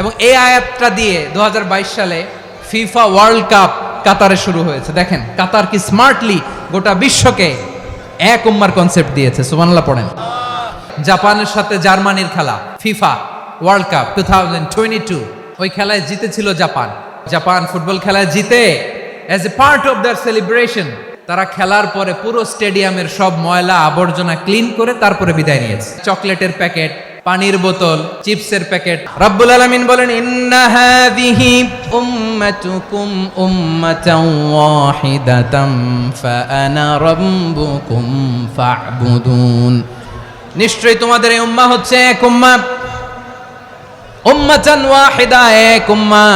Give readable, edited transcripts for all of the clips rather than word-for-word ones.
এবং এই আয়াতটা দিয়ে 2022 সালে ফিফা ওয়ার্ল্ড কাপ কাতারে শুরু হয়েছে। দেখেন কাতার কি স্মার্টলি গোটা বিশ্বকে এক উম্মার কনসেপ্ট দিয়েছে। সুবহানাল্লাহ পড়েন। জাপানের সাথে জার্মানির খেলা ফিফা ওয়ার্ল্ড কাপ 2022, ওই খেলায় জিতেছিল জাপান। জাপান ফুটবল খেলায় জিতে as a part of their celebration তারা খেলার পরে পুরো স্টেডিয়ামের সব ময়লা আবর্জনা ক্লিন করে তারপরে বিদায় নিয়েছে। চকলেটের প্যাকেট, পানির বোতল, চিপসের প্যাকেট। রব্বুল আলামিন বলেন, ইন্না হাযিহি উম্মাতুকুম উম্মাতান ওয়াহিদাতাম ফাআনা রাব্বুকুম ফা'বুদুন। নিশ্চয়ই তোমাদের এই উম্মাহ হচ্ছে এক উম্মাহ, উম্মাতান ওয়াহিদা, এক উম্মাহ।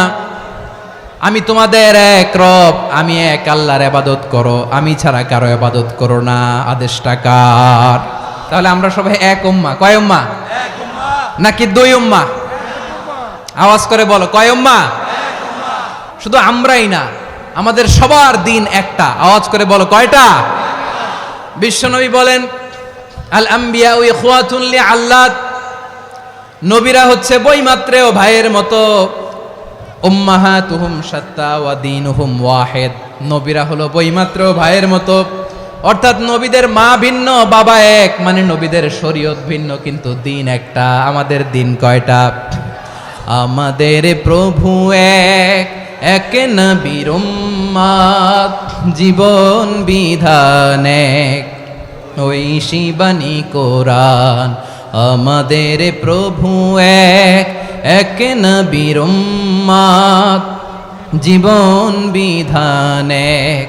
আমি তোমাদের এক রব, আমি এক আল্লাহর ইবাদত করো, আমি ছাড়া কারো ইবাদত করো না। আদেশটা কার? তাহলে আমরা সবাই এক উম্মাহ। কয় উম্মাহ? এক উম্মাহ নাকি দুই উম্মাহ? আওয়াজ করে বলো, কয় উম্মাহ? এক উম্মাহ। শুধু আমরাই না, আমাদের সবার দিন একটা। আওয়াজ করে বলো, কয়টা? বিশ্বনবী বলেন, আল আম্বিয়া ইখওয়াতুন লিআল্লাত, নবীরা হচ্ছে বইমাত্রেও ভাইয়ের মতো। উম্মাহাতুহুম শাত্তা ওয়া দীনুহুম ওয়াহিদ, নবীরা হলো বইমাত্রেও ভাইয়ের মতো। অর্থাৎ নবীদের মা ভিন্ন, বাবা এক, মানে নবীদের শরীয়ত ভিন্ন, কিন্তু দিন একটা। আমাদের দিন কয়টা? আমাদের প্রভু এক, এক নবীর উম্মাত, জীবন বিধান এক, ওই শিবানী কোরআন। আমাদের প্রভু এক, এক নবীর উম্মাত, জীবন বিধান এক,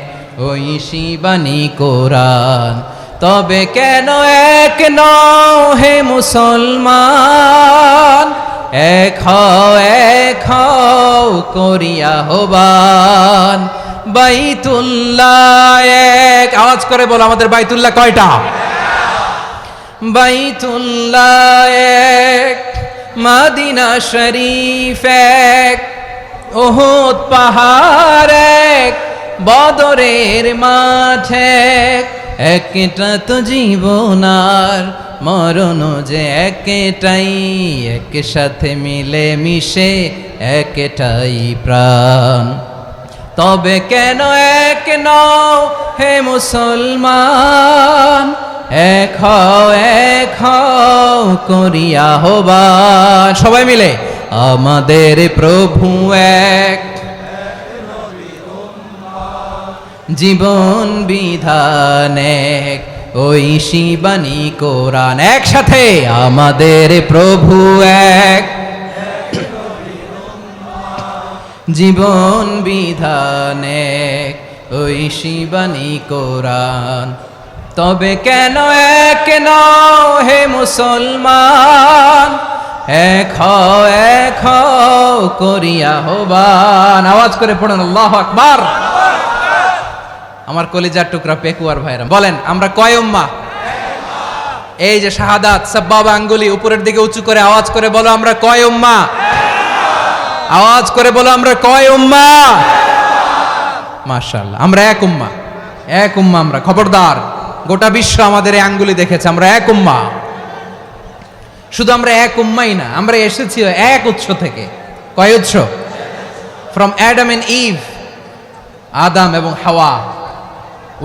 ওই শিবানী কোরআন। তবে কেন এক নও হে মুসলমান? এক হও করিয়া হবান। বাইতুল্লাহ এক, আওয়াজ করে বলো, আমাদের বাইতুল্লাহ কয়টা? বাইতুল্লাহ এক, মদিনা শরীফ এক, উহুদ পাহাড় এক, বদরের মাঠ এক। একটা তো জীবন আর মরণ যে একটাই, একসাথে মিলে মিশে একটাই প্রাণ। তবে কেন এক নও হে মুসলমান? এক হও করিয়া হবান। সবাই মিলে, আমাদের প্রভু এক, জীবন বিধান এক, ওই শিবানী কোরআন। একসাথে, আমাদের প্রভু এক, জীবন বিধান এক, ওই শিবানী কোরআন। তবে কেন এক নও হে মুসলমান? এক হও করিয়া হবান। আওয়াজ করে পড়েন আল্লাহু আকবার। আমার কলিজার টুকরা পেকুয়ার ভাইরা বলেন, আমরা কয় উম্মাহ? এই যে শাহাদাত সাব্বাবা আঙ্গুলি উপরের দিকে উঁচু করে আওয়াজ করে বলো, আমরা কয় উম্মাহ? আওয়াজ করে বলো, আমরা কয় উম্মাহ? মাশাআল্লাহ, আমরা এক উম্মাহ, এক উম্মাহ। আমরা খবরদার, গোটা বিশ্ব আমাদের এই আঙ্গুলি দেখেছে, আমরা এক উম্মাহ। শুধু আমরা এক উম্মাই না, আমরা এসেছি এক উৎস থেকে। কয় উৎস? ফ্রম অ্যাডাম এন্ড ইভ, আদম এবং হাওয়া,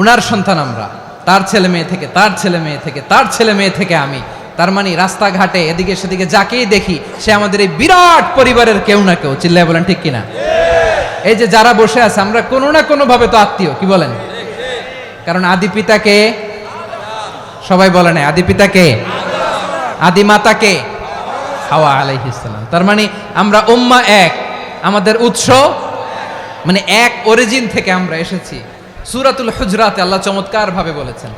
উনার সন্তান আমরা। তার ছেলে মেয়ে থেকে, তার ছেলে মেয়ে থেকে, তার ছেলে মেয়ে থেকে আমি। তার মানে রাস্তাঘাটে এদিকে সেদিকে যাকেই দেখি সে আমাদের এই বিরাট পরিবারের কেউ না কেউ। চিল্লায় বলেন ঠিক কিনা? এই যে যারা বসে আছে, আমরা কোনো না কোনো ভাবে তো আত্মীয়। কি বলেন? কারণ আদি পিতাকে সবাই বলে না, আদি পিতাকে, আদি মাতাকে হাওয়া আলাইহিস সালাম। তার মানে আমরা উম্মাহ এক, আমাদের উৎস মানে এক অরিজিন থেকে আমরা এসেছি। সূরাতুল হুজরাতে আল্লাহ চমৎকার ভাবে বলেছেন।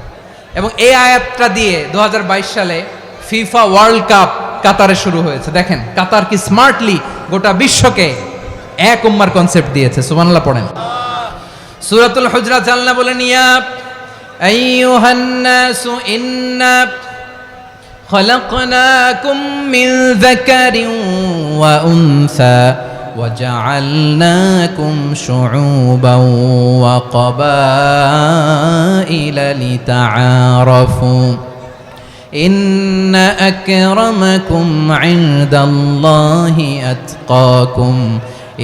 এবং এই আয়াতটা দিয়ে 2022 সালে ফিফা ওয়ার্ল্ড কাপ কাতারে শুরু হয়েছে। দেখেন কাতার কি স্মার্টলি গোটা বিশ্বকে এক উম্মার কনসেপ্ট দিয়েছে। সুবহানাল্লাহ পড়েন। সূরাতুল হুজরাত আল্লাহ বলেন, ইয়া আইয়ুহান নাসু ইন্না খলাকনাকুম মিন যাকারিন ওয়া উনসা وجعلناكم شعوبا وقبائل لتعارفوا ইন্না আকরামাকুম ইনদাল্লাহি আতকাকুম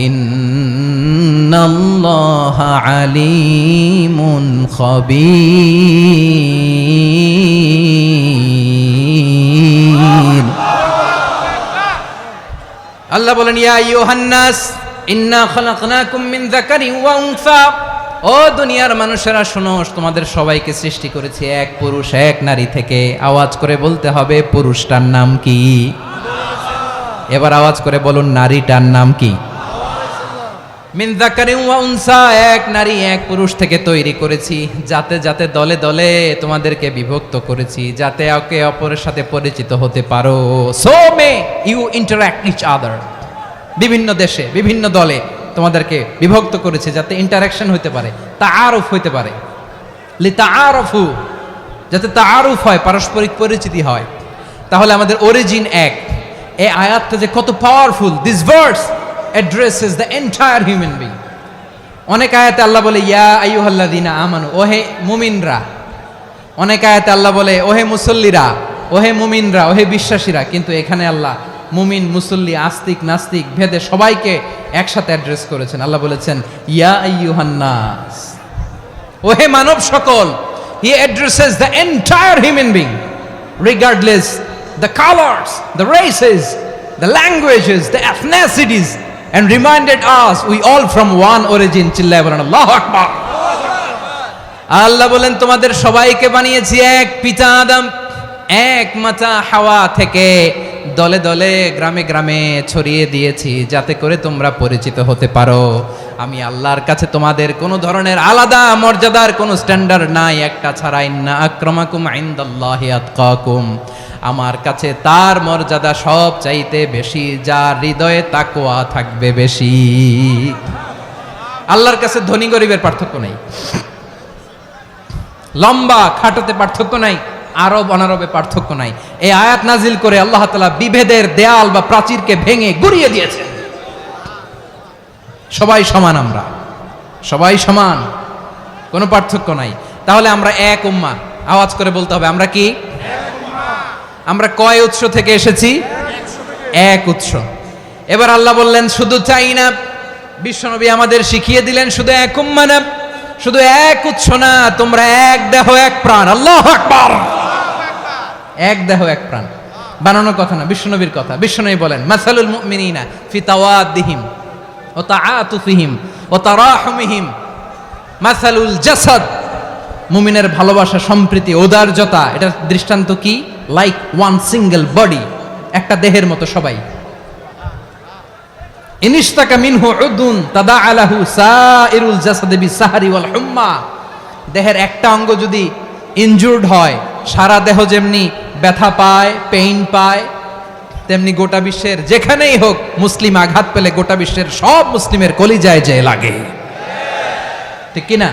ইন্নাল্লাহা আলিমুন খাবীর। আল্লাহ বলেন, ইয়া আইয়ুহান নাস ইন্না খালাকনাকুম মিন যাকারিন ওয়া উনসা। ও দুনিয়ার মানুষেরা শোনো, তোমাদের সবাইকে সৃষ্টি করেছি এক পুরুষ এক নারী থেকে। আওয়াজ করে বলতে হবে, পুরুষটার নাম কি? এবার আওয়াজ করে বলুন, নারীটার নাম কি? মিন যাকারিন ওয়া উনসা, এক নারী এক পুরুষ থেকে তৈরি করেছি। যাতে যাতে দলে দলে তোমাদেরকে বিভক্ত করেছি, যাতে একে অপরের সাথে পরিচিত হতে পারো। So may you interact each other. বিভিন্ন দেশে বিভিন্ন দলে তোমাদেরকে বিভক্ত করেছে যাতে ইন্টারাকশন হইতে পারে, তাআরুফ হইতে পারে। লিতাআরফু, যাতে তাআরুফ হয়, পারস্পরিক পরিচিতি হয়। তাহলে আমাদের অরিজিন এক। এই আয়াতটা যে কত powerful! This verse addresses the entire human being. অনেক আয়াতে আল্লাহ বলে ইয়া আইয়ুহাল্লাযীনা আমানু, ওহে মুমিনরা। অনেক আয়াতে আল্লাহ বলে ওহে মুসল্লিরা, ওহে মুমিনরা, ওহে বিশ্বাসীরা। কিন্তু এখানে আল্লাহ মুমিন মুসল্লি আস্তিক নাস্তিক ভেদে সবাইকে একসাথে অ্যাড্রেস করেছেন। আল্লাহ বলেছেন ইয়া আইয়ুহান নাস, ওহে মানব সকল। হি addresses the entire human being regardless the colours, the races, the languages, the এথনিসিটিস, and reminded us we all from one origin. চিল্লায় বলেন আল্লাহু আকবার। আল্লাহ বলেন তোমাদের সবাইকে বানিয়েছি এক পিতা আদম, এক মাতা হাওয়া থেকে। দলে দলে গ্রামে গ্রামে ছড়িয়ে দিয়েছি যাতে করে তোমরা পরিচিত হতে পারো। আমি আল্লাহর কাছে তোমাদের কোনো ধরনের আলাদা মর্যাদার কোনো স্ট্যান্ডার্ড নাই, একটা ছাড়া। ইন্না আক্রামাকুম ইনদাল্লাহি আতকাকুম, আমার কাছে তার মর্যাদা সব চাইতে বেশি যার হৃদয়ে তাকওয়া থাকবে বেশি। আল্লাহর কাছে ধনী গরিবের পার্থক্য নাই, লম্বা খাটোতে পার্থক্য নাই, আরব অনারবে পার্থক্য নাই। এই আয়াত নাজিল করে আল্লাহ তাআলা বিভেদের দেয়াল বা প্রাচীরকে ভেঙে গুড়িয়ে দিয়েছেন। সবাই সমান, আমরা সবাই সমান, কোনো পার্থক্য নাই। তাহলে আমরা এক উম্মাহ। আওয়াজ করে বলতে হবে, আমরা কি? আমরা কয় উৎস থেকে এসেছি? এক উৎস। এবার আল্লাহ বললেন শুধু চাই না, বিশ্বনবী আমাদের শিখিয়ে দিলেন শুধু এক উম্মাহ না, শুধু এক উৎস না, তোমরা এক দেহ এক প্রাণ। আল্লাহু আকবার। এক দেহ এক প্রাণ বানানোর কথা না, বিশ্বনবীর কথা। বিশ্বনবী বলেন মাসালুল মুমিনিনা ফি তাওয়াদ্দিহিম ওয়া তাআতুফিহিম ওয়া তারাহুমিহিম মাসালুল জাসাদ। মুমিনের ভালোবাসা, সম্প্রীতি, ঔদার্যতা, এটার দৃষ্টান্ত কি? লাইক ওয়ান সিঙ্গেল বডি, একটা দেহের মতো সবাই। ইনিশতাকা মিনহু উদুন তাদাআ লাহু সাইরুল জাসাদি বিসাহরি ওয়াল হুম্মা। দেহের একটা অঙ্গ যদি ইনজুর্ড হয়, সারা দেহ যেমনি ব্যথা পায়, পেইন পায়, তেমনি গোটা বিশ্বের যেখানেই হোক মুসলিম আঘাত পেলে গোটা বিশ্বের সব মুসলিমের কলিজায় যে লাগে, ঠিক কি না?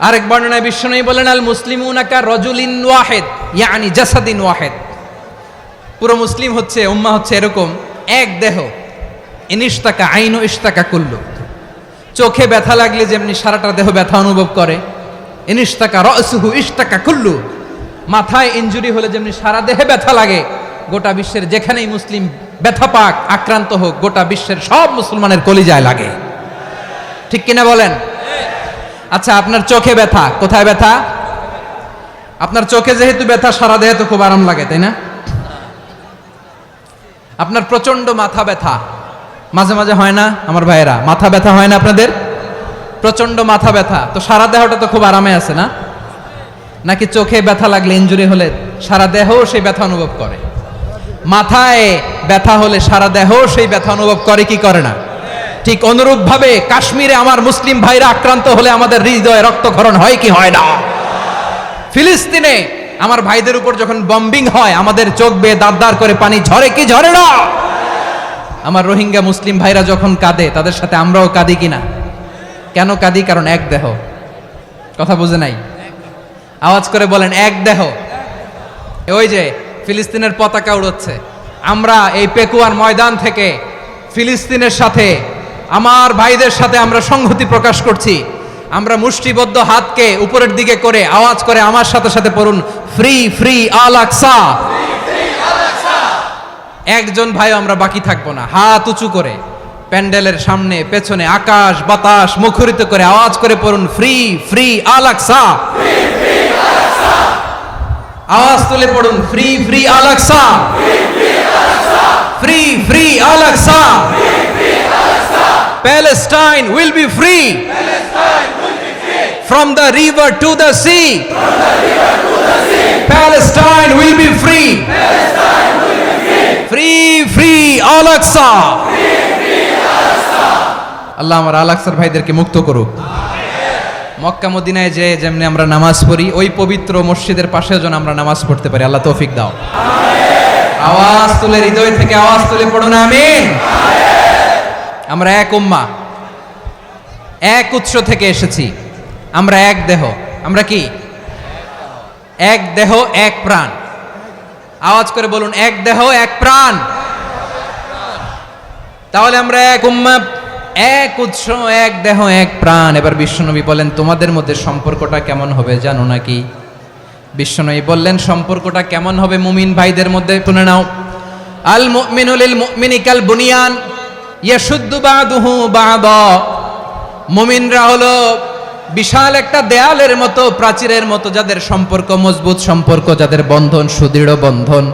আরেক বর্ণনায় বিশ্বনবী বলেন আল মুসলিমুনা কা রাজুলিন ওয়াহিদ ইয়ানি জাসাদিন ওয়াহিদ। পুরো মুসলিম হচ্ছে, উম্মাহ হচ্ছে এরকম এক দেহ। ইনিশতাকা আইনু ইশতাকা কুল্লু। চোখে ব্যথা লাগলে যেমনি সারাটা দেহ ব্যথা অনুভব করে, ইনিশতাকা রাসুহু ইশতাকা কুল্লু। মাথায় ইনজুরি হলে যেমনি সারা দেহে ব্যথা লাগে, গোটা বিশ্বের যেখানেই মুসলিম ব্যথা পাক, আক্রান্ত হোক, গোটা বিশ্বের সব মুসলমানের কলিজায় লাগে, ঠিক কিনা বলেন? আচ্ছা, আপনার চোখে ব্যথা, কোথায় ব্যথা? আপনার চোখে যেহেতু ব্যথা, সারা দেহে তো খুব আরাম লাগে, তাই না? আপনার প্রচন্ড মাথা ব্যথা মাঝে মাঝে হয় না আমার ভাইয়েরা? মাথা ব্যথা হয় না আপনাদের? প্রচন্ড মাথা ব্যথা, তো সারা দেহটা তো খুব আরামে আছে না? নাকি চোখে ব্যথা লাগলে, ইনজুরি হলে সারা দেহ সেই ব্যথা অনুভব করে? মাথায় ব্যথা হলে সারা দেহ সেই ব্যথা অনুভব করে কি করে না? ঠিক অনুরূপ ভাবে কাশ্মীরে আমার মুসলিম ভাইরা আক্রান্ত হলে আমাদের হৃদয়ে রক্তক্ষরণ হয় কি হয় না? ফিলিস্তিনে আমার ভাইদের উপর যখন বম্বিং হয়, আমাদের চোখ বেয়ে দাঁড় দাঁড় করে পানি ঝরে কি ঝরে না? আমার রোহিঙ্গা মুসলিম ভাইরা যখন কাঁদে, তাদের সাথে আমরাও কাঁদি কিনা? কেন কাঁদি? কারণ এক দেহ। কথা বুঝে নাই? আওয়াজ করে বলেন এক দেহ। ওই যে ফিলিস্তিনের পতাকা উড়ছে, আমরা এই পেকুয়ার ময়দান থেকে ফিলিস্তিনের সাথে, আমার ভাইদের সাথে আমরা সংহতি প্রকাশ করছি। আমরা মুষ্টিবদ্ধ হাতকে উপরের দিকে করে আওয়াজ করে আমার সাথে সাথে পড়ুন, ফ্রি ফ্রি আল আকসা। একজন ভাই আমরা বাকি থাকবো না, হাত উঁচু করে প্যান্ডেলের সামনে পেছনে আকাশ বাতাস মুখরিত করে আওয়াজ করে পড়ুন, ফ্রি ফ্রি আল আকসা। আওয়াজ তুলে পড়ুন, free free Al Aqsa, free free Al Aqsa. Palestine will be free from the river to the sea. Palestine will be free. Free free Al Aqsa. আল্লাহ আমার আল আকসার ভাইদেরকে মুক্ত করুক। মক্কা মদিনায় যে যেমনি আমরা নামাজ পড়ি, ওই পবিত্র মসজিদের পাশেও যেন আমরা নামাজ পড়তে পারি। আল্লাহ তৌফিক দাও। আওয়াজ তুলে, হৃদয় থেকে আওয়াজ তুলে পড়ুন আমিন। আমরা এক উম্মাহ, এক উৎস থেকে এসেছি, আমরা এক দেহ। আমরা কি? এক দেহ এক প্রাণ। আওয়াজ করে বলুন, এক দেহ এক প্রাণ। তাহলে আমরা এক উম্মাহ, এক উৎস, এক দেহ এক প্রাণ। এবার বিশ্বনবী বলেন, তোমাদের মধ্যে সম্পর্কটা কেমন হবে জানো নাকি? বিশ্বনবী বললেন, সম্পর্কটা কেমন হবে মুমিন ভাইদের মধ্যে? শুনে নাও, আল মুমিনু লিল মুমিনি কাল বুনিয়ান ইয়াশুদ্দু বাদুহু বাদা। মুমিনরা হলো বিশাল একটা দেয়ালের মতো, প্রাচীরের মতো, যাদের সম্পর্ক মজবুত সম্পর্ক, যাদের বন্ধন সুদৃঢ় বন্ধন,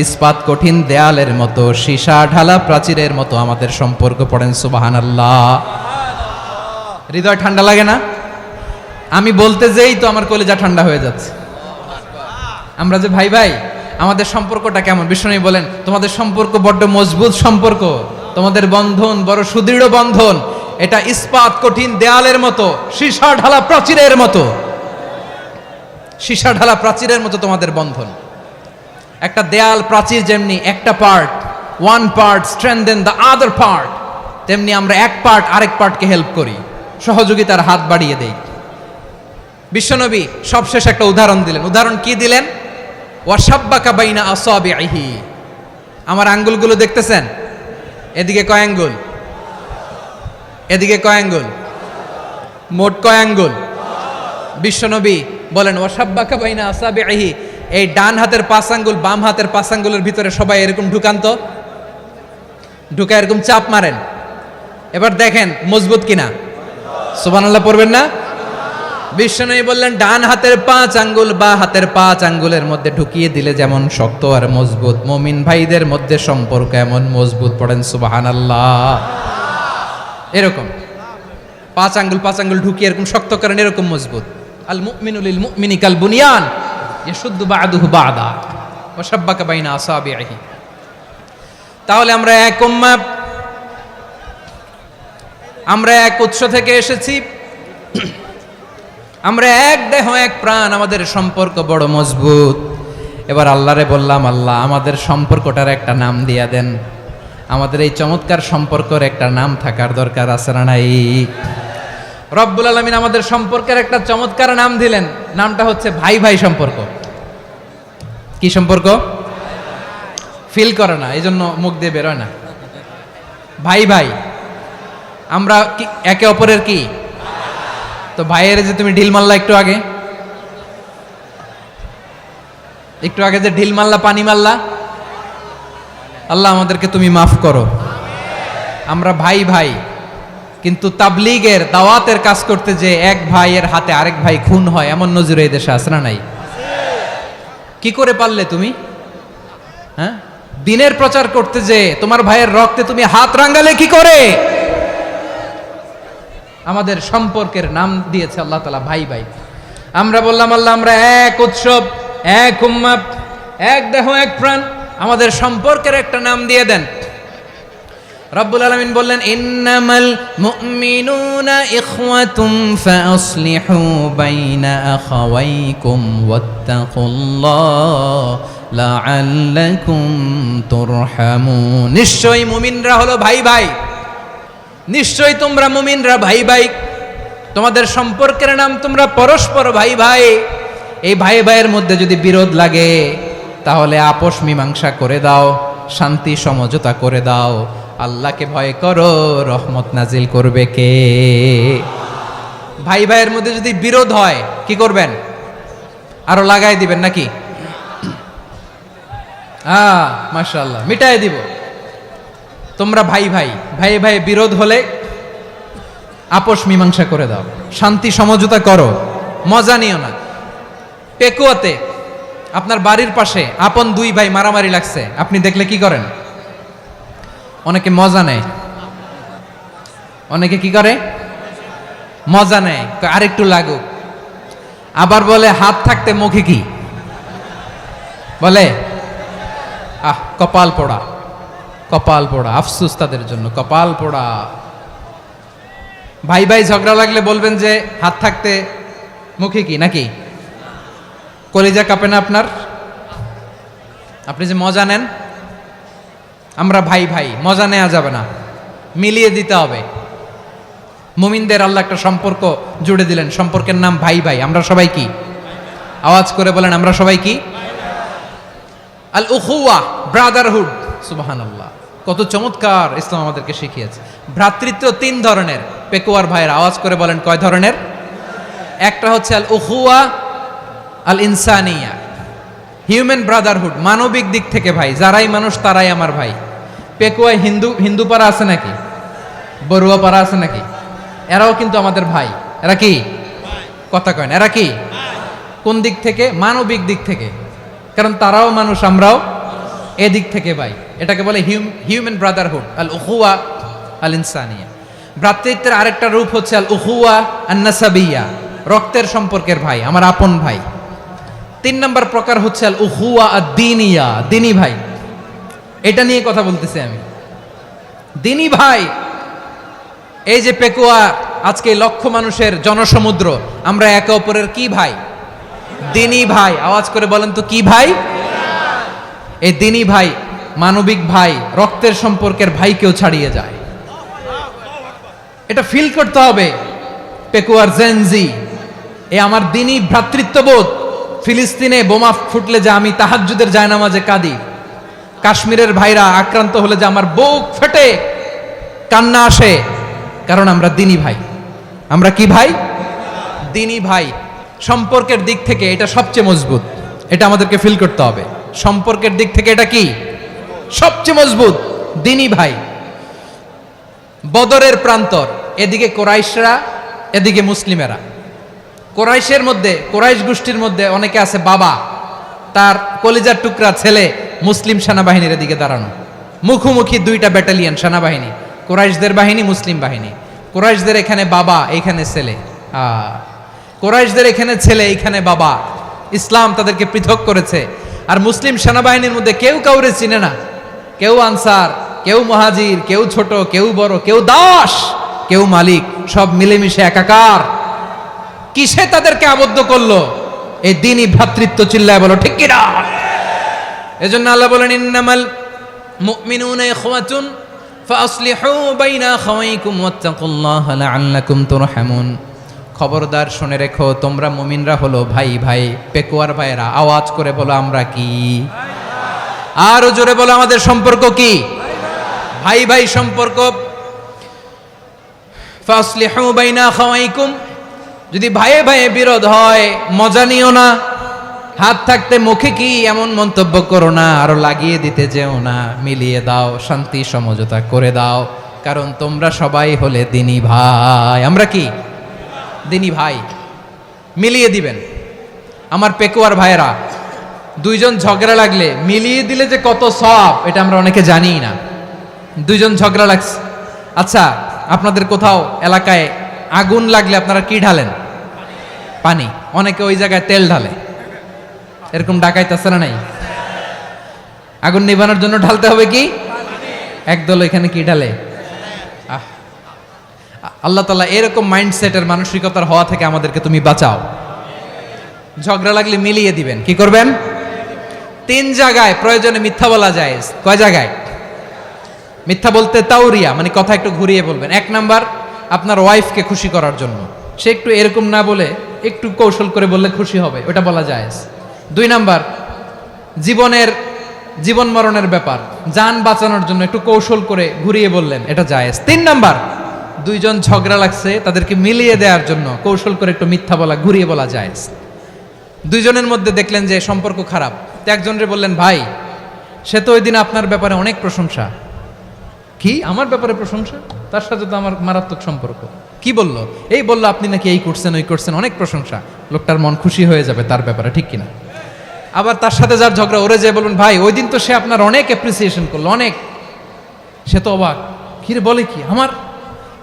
ইস্পাত কঠিন দেয়ালের মতো, সীসা ঢালা প্রাচীরের মতো আমাদের সম্পর্ক। পড়েন সুবহানাল্লাহ। হৃদয় ঠান্ডা লাগে না? আমি বলতে যেই তো আমার কলিজা ঠান্ডা হয়ে যাচ্ছে। আমরা যে ভাই ভাই, আমাদের সম্পর্কটা কেমন? বিষ্ণু বলেন, তোমাদের সম্পর্ক বড্ড মজবুত সম্পর্ক, তোমাদের বন্ধন বড় সুদৃঢ় বন্ধন, এটা ইস্পাত কঠিন দেয়ালের মতো, সীসা ঢালা প্রাচীরের মতো, সীসা ঢালা প্রাচীরের মতো তোমাদের বন্ধন। একটা দেয়াল প্রাচীর যেমনি একটা part, one part strengthen the other part, তেমনি আমরা এক পার্ট আরেক পার্টকে হেল্প করি, সহযোগিতার হাত বাড়িয়ে দেই। বিশ্বনবী সবশেষ একটা উদাহরণ দিলেন। উদাহরণ কি দিলেন? ওয়াশাব্বাকা বাইনা আসাবিহি। আমার আঙ্গুলগুলো দেখতেছেন? এদিকে কয় আঙ্গুল, এদিকে কয় আঙ্গুল, মোট কয় আঙ্গুল? বিশ্বনবী বলেন, ওয়াশাব্বাকা বাইনা আসাবিহি। এই ডান হাতের 5 আঙ্গুল বাম হাতের 5 আঙ্গুলের ভিতরে সবাই এরকম ঢুকান তো, ঢুকা এরকম চাপ মারেন। এবার দেখেন মজবুত কিনা। সুবহানাল্লাহ পড়বেন না? বিশ্বনবী বললেন, ডান হাতের 5 আঙ্গুল বা হাতের 5 আঙ্গুলের মধ্যে ঢুকিয়ে দিলে যেমন শক্ত আর মজবুত, মুমিন ভাইদের মধ্যে সম্পর্ক এমন মজবুত। পড়েন সুবহানাল্লাহ। এরকম 5 আঙ্গুল ঢুকিয়ে এরকম শক্ত করেন, এরকম মজবুত। আল মুমিনু লিল মুমিনি কাল বুনিয়ান ইয়াশুদ্দু বাদুহু বাদা ওয়া শাব্বাকা বাইনা আসাবিহি। তাহলে আমরা এক উম্মাহ, আমরা এক উৎস থেকে এসেছি, আমরা এক দেহ এক প্রাণ, আমাদের সম্পর্ক বড় মজবুত। এবার আল্লাহরে বললাম, আল্লাহ আমাদের সম্পর্কটার একটা নাম দিয়া দেন। আমাদের এই চমৎকার সম্পর্কের একটা নাম থাকার দরকার আছে না নাই? রব্বুল আলামিন আমাদের সম্পর্কের একটা চমৎকার নাম দিলেন। নামটা হচ্ছে ভাই ভাই সম্পর্ক। কি সম্পর্ক? ফিল করে না, এই জন্য মুখ দিয়ে বেরোয় না। ভাই ভাই, আমরা একে অপরের কি? তো ভাইয়ের যে তুমি ঢিল মারলা একটু আগে, যে ঢিল মারলা, পানি মারলা, আল্লাহ আমাদেরকে তুমি মাফ করো। আমরা ভাই ভাই, কিন্তু তাবলীগের দাওয়াতের কাজ করতে যে এক ভাইয়ের হাতে আরেক ভাই খুন হয়, এমন নজির এই দেশে আছে না নাই? কি করে পারলে তুমি? হ্যাঁ, দিনের প্রচার করতে যে তোমার ভাইয়ের রক্তে তুমি হাত রাঙ্গালে কি করে? আমাদের সম্পর্কের নাম দিয়েছে আল্লাহ তাআলা ভাই ভাই। আমরা বললাম, আল্লাহ আমরা এক উৎসব, এক উম্মাহ, এক দেহ এক প্রাণ, আমাদের সম্পর্কের একটা নাম দিয়ে দেন। রব্বুল আলামিন বললেন, ইন্নামাল মুমিনুনা ইখওয়াতুম ফাসলিহু বাইনা আখাওয়াইকুম ওয়াত্তাকুল্লাহ লাআল্লাকুম তুরহামুন। নিশ্চয়ই মুমিনরা হলো ভাই ভাই, নিশ্চয়ই তোমরা মুমিনরা ভাই ভাই, তোমাদের সম্পর্কের নাম তোমরা পরস্পর ভাই ভাই। এই ভাই ভাইয়ের মধ্যে যদি বিরোধ লাগে তাহলে আপোষ মীমাংসা করে দাও, শান্তি সমঝোতা করে দাও। আল্লাহকে ভয় করো, রহমত নাজিল করবে কে? ভাই ভাইয়ের মধ্যে যদি বিরোধ হয় কি করবেন? আরো লাগাই দিবেন নাকি? মাশাআল্লাহ, মিটাই দিব। তোমরা ভাই ভাই ভাই ভাই বিরোধ হলে আপোষ মীমাংসা করে দাও, শান্তি সমঝোতা করো, মজা নিও না। পেকুয়াতে আপনার বাড়ির পাশে আপন দুই ভাই মারামারি লাগছে, আপনি দেখলে কি করেন? অনেকে মজা নেয়, অনেকে কি করে? মজা নেয়, আরেকটু লাগুক। আবার বলে হাত থাকতে মুখে কি বলে? কপাল পোড়া, কপাল পোড়া, আফসোস তাদের জন্য, কপাল পোড়া। ভাই ভাই ঝগড়া লাগলে বলবেন যে হাত থাকতে মুখে কি, নাকি? কলিজা কাঁপে না আপনার? আপনি যে মজা নেন। আমরা ভাই ভাই, মজা নেওয়া যাবে না, মিলিয়ে দিতে হবে। মুমিনদের আল্লাহ একটা সম্পর্ক জুড়ে দিলেন, সম্পর্কের নাম ভাই ভাই। আমরা সবাই কি? আওয়াজ করে বলেন, আমরা সবাই কি? আল উখুয়া, ব্রাদারহুড। সুবহানাল্লাহ, কত চমৎকার ইসলাম আমাদেরকে শিখিয়েছে। ভ্রাতৃত্ব তিন ধরনের। পেকুয়ার ভাইয়ের আওয়াজ করে বলেন, কয় ধরনের? একটা হচ্ছে আল উখুয়া আল ইনসানিয়া, হিউম্যান ব্রাদারহুড, মানবিক দিক থেকে ভাই, যারাই মানুষ তারাই আমার ভাই। পেকুয়ায় হিন্দু পাড়া আছে নাকি? বড়ুয়া পাড়া আছে নাকি? এরাও কিন্তু আমাদের ভাই। এরা কি? কথা কয় না, এরা কি? কোন দিক থেকে? মানবিক দিক থেকে, কারণ তারাও মানুষ, আমরাও এদিক থেকে ভাই। এটাকে বলে হিউম্যান ব্রাদারহুড, আল উখুয়া আল ইনসানিয়া। ভ্রাতৃত্বের আরেকটা রূপ হচ্ছে আল উখুয়া আন নাসাবিয়া, রক্তের সম্পর্কের ভাই, আমার আপন ভাই। তিন নম্বর প্রকার হচ্ছে আল উখুয়া আদ-দীনিয়া, দিনী ভাই। এটা নিয়ে কথা বলতেছি আমি। দিনী ভাই, এই যে পেকুয়া, আজকে লক্ষ মানুষের জনসমুদ্র, আমরা একে অপরের কি ভাই? দিনী ভাই। আওয়াজ করে বলেন তো, কি ভাই? এই দিনী ভাই, মানবিক ভাই, রক্তের সম্পর্কের ভাইকেও ছাড়িয়ে যায়। এটা ফিল করতে হবে। পেকুয়ার জেনজি, এ আমার দিনী ভ্রাতৃত্ববোধ। ফিলিস্তিনে বোমা ফুটলে যে আমি তাহাজ্জুদের জায়নামাজে কাঁদি, কাশ্মীরের ভাইরা আক্রান্ত হলে যে আমার বুক ফেটে কান্না আসে, কারণ আমরা দিনী ভাই। আমরা কি ভাই? দিনী ভাই। সম্পর্কের দিক থেকে এটা সবচেয়ে মজবুত, এটা আমাদেরকে ফিল করতে হবে। সম্পর্কের দিক থেকে এটা কি? সবচেয়ে মজবুত, দিনী ভাই। বদরের প্রান্তর, এদিকে কোরাইশরা, এদিকে মুসলিমেরা। কোরাইশের মধ্যে, কোরাইশ গোষ্ঠীর মধ্যে অনেকে আছে বাবা, তার কলিজার টুকরা ছেলে মুসলিম সেনাবাহিনীর এদিকে দাঁড়ানো, মুখোমুখি দুইটা ব্যাটালিয়ন সেনাবাহিনী, কোরাইশদের বাহিনী, মুসলিম বাহিনী। কোরাইশদের এখানে বাবা, এখানে ছেলে। কোরাইশদের এখানে ছেলে, এখানে বাবা। ইসলাম তাদেরকে পৃথক করেছে। আর মুসলিম সেনাবাহিনীর মধ্যে কেউ কাউরে চিনে না, কেউ আনসার, কেউ মুহাজির, কেউ ছোট, কেউ বড়, কেউ দাস, কেউ মালিক, সব মিলেমিশে একাকার। কিসে তাদেরকে আবদ্ধ করলো? এই দ্বীনি ভ্রাতৃত্ব। চিল্লায় বলো ঠিক কিনা? এজন্য আল্লাহ বলেন, ইন্নামাল মুমিনুনা ইখওয়াতুন ফাসলিহু বাইনা আখাওয়াইকুম ওয়াত্তাকুল্লাহা লাআল্লাকুম তুরহামুন। খবরদার শুনে রেখো, তোমরা মুমিনরা হলো ভাই ভাই। পেকুয়ার ভাইরা আওয়াজ করে বলো, আমরা কি? আরো জোরে বলো, আমাদের সম্পর্ক কি? ভাই ভাই সম্পর্ক। ফাসলিহু বাইনা আখাওয়াইকুম, যদি ভাইয়ে ভাইয়ে বিরোধ হয় মজা নিও না, হাত থাকতে মুখে কি এমন মন্তব্য করো না, আরো লাগিয়ে দিতে যেও না, মিলিয়ে দাও, শান্তি সমঝোতা করে দাও, কারণ তোমরা সবাই হলে দিনী ভাই। আমরা কি? দিনী ভাই। মিলিয়ে দিবেন। আমার পেকুয়ার ভাইয়েরা, দুইজন ঝগড়া লাগলে মিলিয়ে দিলে যে কত সওয়াব, এটা আমরা অনেকে জানি না। দুইজন ঝগড়া লাগছে, আচ্ছা আপনাদের কোথাও এলাকায় আগুন লাগলে আপনারা কি ঢালেন? পানি। অনেকে ওই জায়গায় তেল ঢালে, এরকম ডাকাইতে আছে না নাই? আগুন নিভানোর জন্য ঢালতে হবে কি? একদল এখানে কি ঢালে? আল্লাহ তাআলা এরকম মাইন্ডসেটের, মানসিকতার হওয়া থেকে আমাদেরকে তুমি বাঁচাও। ঝগড়া লাগলে মিলিয়ে দিবেন। কি করবেন? তিন জায়গায় প্রয়োজনে মিথ্যা বলা যায়। কয় জায়গায় মিথ্যা বলতে? তাওরিয়া, মানে কথা একটু ঘুরিয়ে বলবেন। এক নাম্বার, আপনার ওয়াইফকে খুশি করার জন্য, সে একটু এরকম না বলে একটু কৌশল করে বললে খুশি হবে, ওটা বলা যায়। দুই নাম্বার, জীবন মরণের ব্যাপার, জান বাঁচানোর জন্য একটু কৌশল করে ঘুরিয়ে বললেন, এটা জায়েজ। তিন নাম্বার, দুইজন ঝগড়া লাগছে, তাদেরকে মিলিয়ে দেওয়ার জন্য কৌশল করে একটু মিথ্যা বলা, ঘুরিয়ে বলা যায়। দুইজনের মধ্যে দেখলেন যে সম্পর্ক খারাপ, তো একজনরে বললেন, ভাই সে তো ওই দিন আপনার ব্যাপারে অনেক প্রশংসা। কি আমার ব্যাপারে প্রশংসা? তার সাথে তো আমার মারাত্মক সম্পর্ক। কি বললো? এই বললো আপনি নাকি এই করছেন ওই করছেন, অনেক প্রশংসা। লোকটার মন খুশি হয়ে যাবে তার ব্যাপারে, ঠিক কিনা? আবার তার সাথে যার ঝগড়া, ওরে যে বলুন, ভাই ওই দিন তো সে আপনার অনেক অ্যাপ্রিসিয়েশন করলো, অনেক। সে তো অবাক, কিরে বলে কি আমার?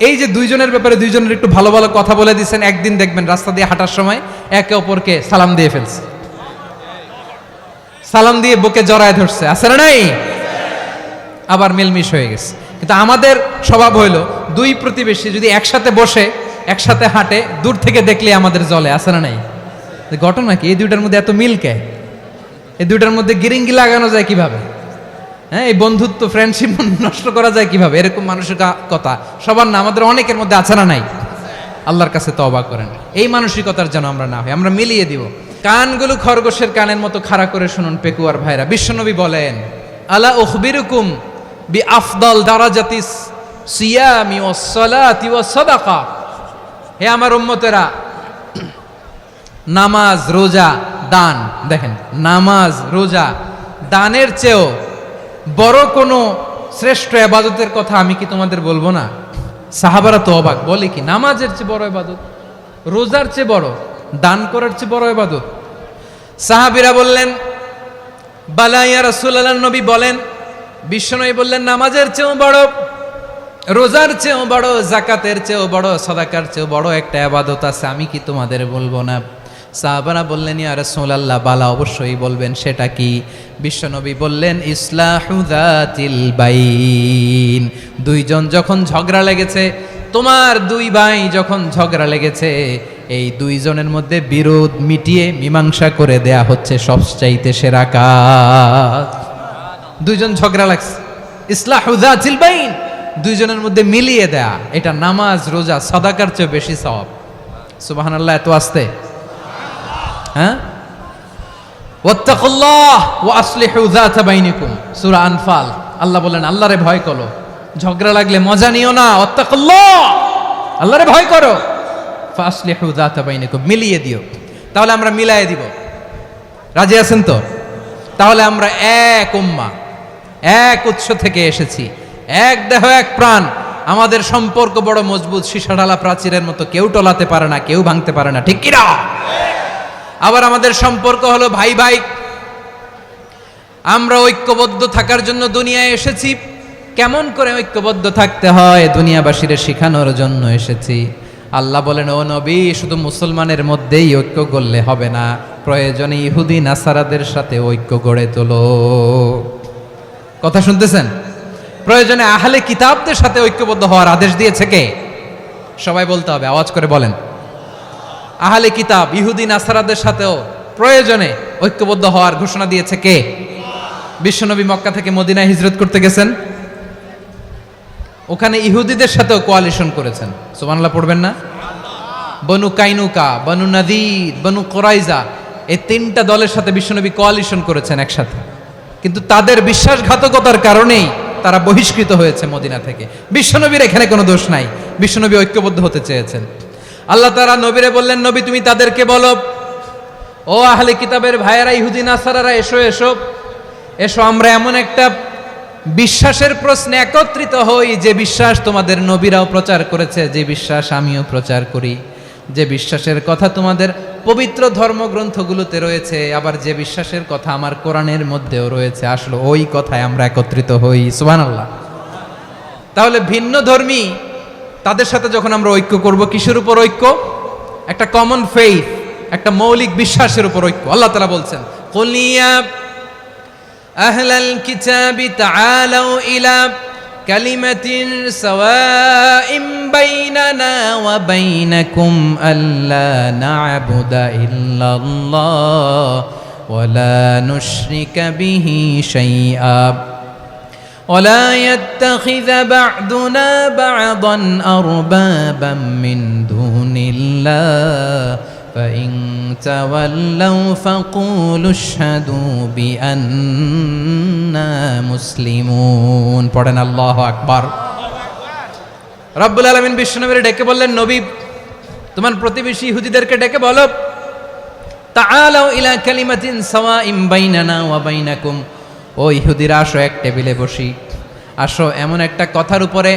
এই যে দুইজনের ব্যাপারে দুইজনের একটু ভালো ভালো কথা বলে দিচ্ছেন, একদিন দেখবেন রাস্তা দিয়ে হাঁটার সময় একে অপরকে সালাম দিয়ে ফেলছে, সালাম দিয়ে বুকে জড়ায় ধরছে, আছে না নাই? আবার মিলমিশ হয়ে গেছে। কিন্তু আমাদের স্বভাব হইলো দুই প্রতিবেশী যদি একসাথে বসে একসাথে হাঁটে, দূর থেকে দেখলে আমাদের জলে, আছে না নাই? ঘটনা কি? এই দুইটার মধ্যে এত মিল কে? এই দুইটার মধ্যে গিরিঙ্গি লাগানো যায় কিভাবে? হ্যাঁ, এই বন্ধুত্ব ফ্রেন্ডশিপ নষ্ট করা যায় কিভাবে? এরকম মানসিকতা সবার না, আমাদের অনেকের মধ্যে আছে না নাই? আল্লাহর কাছে তওবা করেন, এই মানসিকতার যেন আমরা না হই, আমরা মিলিয়ে দিব। কানগুলো খরগোশের কানের মতো খাড়া করে শুনুন পেকুয়ার ভাইরা। বিশ্বনবী বলেন, আলা উখবিরুকুম বি আফদল দারাজাতিস সিয়ামি ওয়াস সালাতি ওয়াস সাদাকা। হে আমার উম্মতেরা, নামাজ, রোজা, দান, দেখেন নামাজ, রোজা, দানের চেয়েও বড় কোনো শ্রেষ্ঠ ইবাদতের কথা আমি কি তোমাদের বলবো না? সাহাবারা তো অবাক, বলে কি নামাজের চেয়ে বড় ইবাদত, রোজার চেয়ে বড়, দান করার চেয়ে বড় ইবাদত? সাহাবীরা বললেন, বালা ইয়া রাসূলুল্লাহ, নবী বলেন। বিশ্বনবী বললেন, নামাজের চেয়েও বড়, রোজার চেয়েও বড়, যাকাতের চেয়েও বড়, সাদাকার চেয়েও বড় একটা ইবাদত আছে, আমি কি তোমাদের বলবো না? সাহাবারা বললেন, ইয়া রাসূলুল্লাহ, বালা, অবশ্যই বলবেন, সেটা কি? বিশ্বনবী বললেন, ইসলাহু যাতিল বাইন। দুইজন যখন ঝগড়া লেগেছে, তোমার দুই ভাই যখন ঝগড়া লেগেছে, এই দুইজনের মধ্যে বিরোধ মিটিয়ে মীমাংসা করে দেয়া হচ্ছে সবচাইতে সেরা কাজ। দুইজন ঝগড়া লাগছে, ইসলাহু যাতিল বাইন, দুইজনের মধ্যে মিলিয়ে দেয়া, এটা নামাজ, রোজা, সাদাকার চেয়ে বেশি সওয়াব। সুবহানাল্লাহ, এত আস্তে? হ্যাঁ, ওয়াত্তাকুল্লাহ ওয়া আসলিহু যাতা বাইনিকুম, সূরা আনফাল। আল্লাহ বলেন, আল্লাহরে ভয় করো, ঝগড়া লাগলে মজা নিও না, ওয়াত্তাকুল্লাহ, আল্লাহরে ভয় করো, ফাসলিহু যাতা বাইনিকুম, মিলিয়ে দিও। তাহলে আমরা মিলায়ে দিব, রাজি আছেন তো? তাহলে আমরা এক উম্মাহ, এক উৎস থেকে এসেছি, এক দেহ এক প্রাণ, আমাদের সম্পর্ক বড় মজবুত, সীসাঢালা প্রাচীরের মতো, কেউ টলাতে পারে না, কেউ ভাঙতে পারে না, ঠিক কিনা? আবার আমাদের সম্পর্ক হলো ভাই ভাই, আমরা ঐক্যবদ্ধ থাকার জন্য দুনিয়ায় এসেছি। কেমন করে ঐক্যবদ্ধ থাকতে হয় দুনিয়াবাসীরে শেখানোর জন্য এসেছি। আল্লাহ বলেন, ও নবী, শুধু মুসলমানের মধ্যেই ঐক্য গড়লে হবে না, প্রয়োজনে ইহুদি নাসারাদের সাথে ঐক্য গড়ে তোলো। কথা শুনতেছেন? প্রয়োজনে আহলে কিতাবদের সাথে ঐক্যবদ্ধ হওয়ার আদেশ দিয়েছে কে? সবাই বলতে হবে, আওয়াজ করে বলেন। আহলে কিতাব, ইহুদি নাসারাদের সাথেও প্রয়োজনে ঐক্যবদ্ধ হওয়ার ঘোষণা দিয়েছে কে? বিশ্বনবী মক্কা থেকে মদিনায় হিজরত করতে গেছেন, ওখানে ইহুদিদের সাথেও কোয়ালিশন করেছেন। সুবহানাল্লাহ পড়বেন না? বনু কাইনুকা, বনু নাদির, বনু কুরাইজা, এই তিনটা দলের সাথে বিশ্বনবী কোয়ালিশন করেছেন একসাথে। কিন্তু তাদের বিশ্বাসঘাতকতার কারণেই তারা বহিষ্কৃত হয়েছে মদিনা থেকে। বিশ্বনবীর এখানে কোনো দোষ নাই, বিশ্বনবী ঐক্যবদ্ধ হতে চেয়েছেন। আল্লাহ তাআলা নবীরে বললেন, নবী তুমি তাদেরকে বলো, ও আহলে কিতাবের ভাইয়েরা, ইহুদি নাসারারা, এসো এসো এসো, আমরা এমন একটা বিশ্বাসের প্রশ্নে একত্রিত হই, যে বিশ্বাস তোমাদের নবীরাও প্রচার করেছে, যে বিশ্বাস আমিও প্রচার করি, যে বিশ্বাসের কথা তোমাদের পবিত্র ধর্মগ্রন্থগুলোতে রয়েছে, আবার যে বিশ্বাসের কথা আমার কোরআনের মধ্যেও রয়েছে, আসলে ওই কথায় আমরা একত্রিত হই। সুবহানাল্লাহ। তাহলে ভিন্ন ধর্মী তাদের সাথে যখন আমরা ঐক্য করব, কিসের উপর ঐক্য? একটা কমন ফেইথ, একটা মৌলিক বিশ্বাসের উপর ঐক্য। আল্লাহ তাআলা বলছেন, কুল ইয়া আহলাল কিতাবি তাআলাউ ইলা কালিমাতিন সাওয়াইম বাইনানা ওয়া বাইনাকুম আল্লা না'বুদা ইল্লাল্লাহ ওয়া লা নুশরিকা বিহি শাইআ ولا يتخذ بعضنا بعضا أربابا من دون الله فإن تولوا فقولوا اشهدوا بأننا مسلمون. পড়েন আল্লাহু আকবার। রব্বুল আলামিন বিশ্বনবীর ডেকে বললেন, নবী তোমার প্রতিবেশী ইহুদিদেরকে ডেকে বলো, তাআলাউ ইলা কালিমাতিন সাওয়াইম বাইনানা ওয়া বাইনাকুম, ও ইহুদিরা আসো এক টেবিলে বসি, আসো এমন একটা কথার উপরে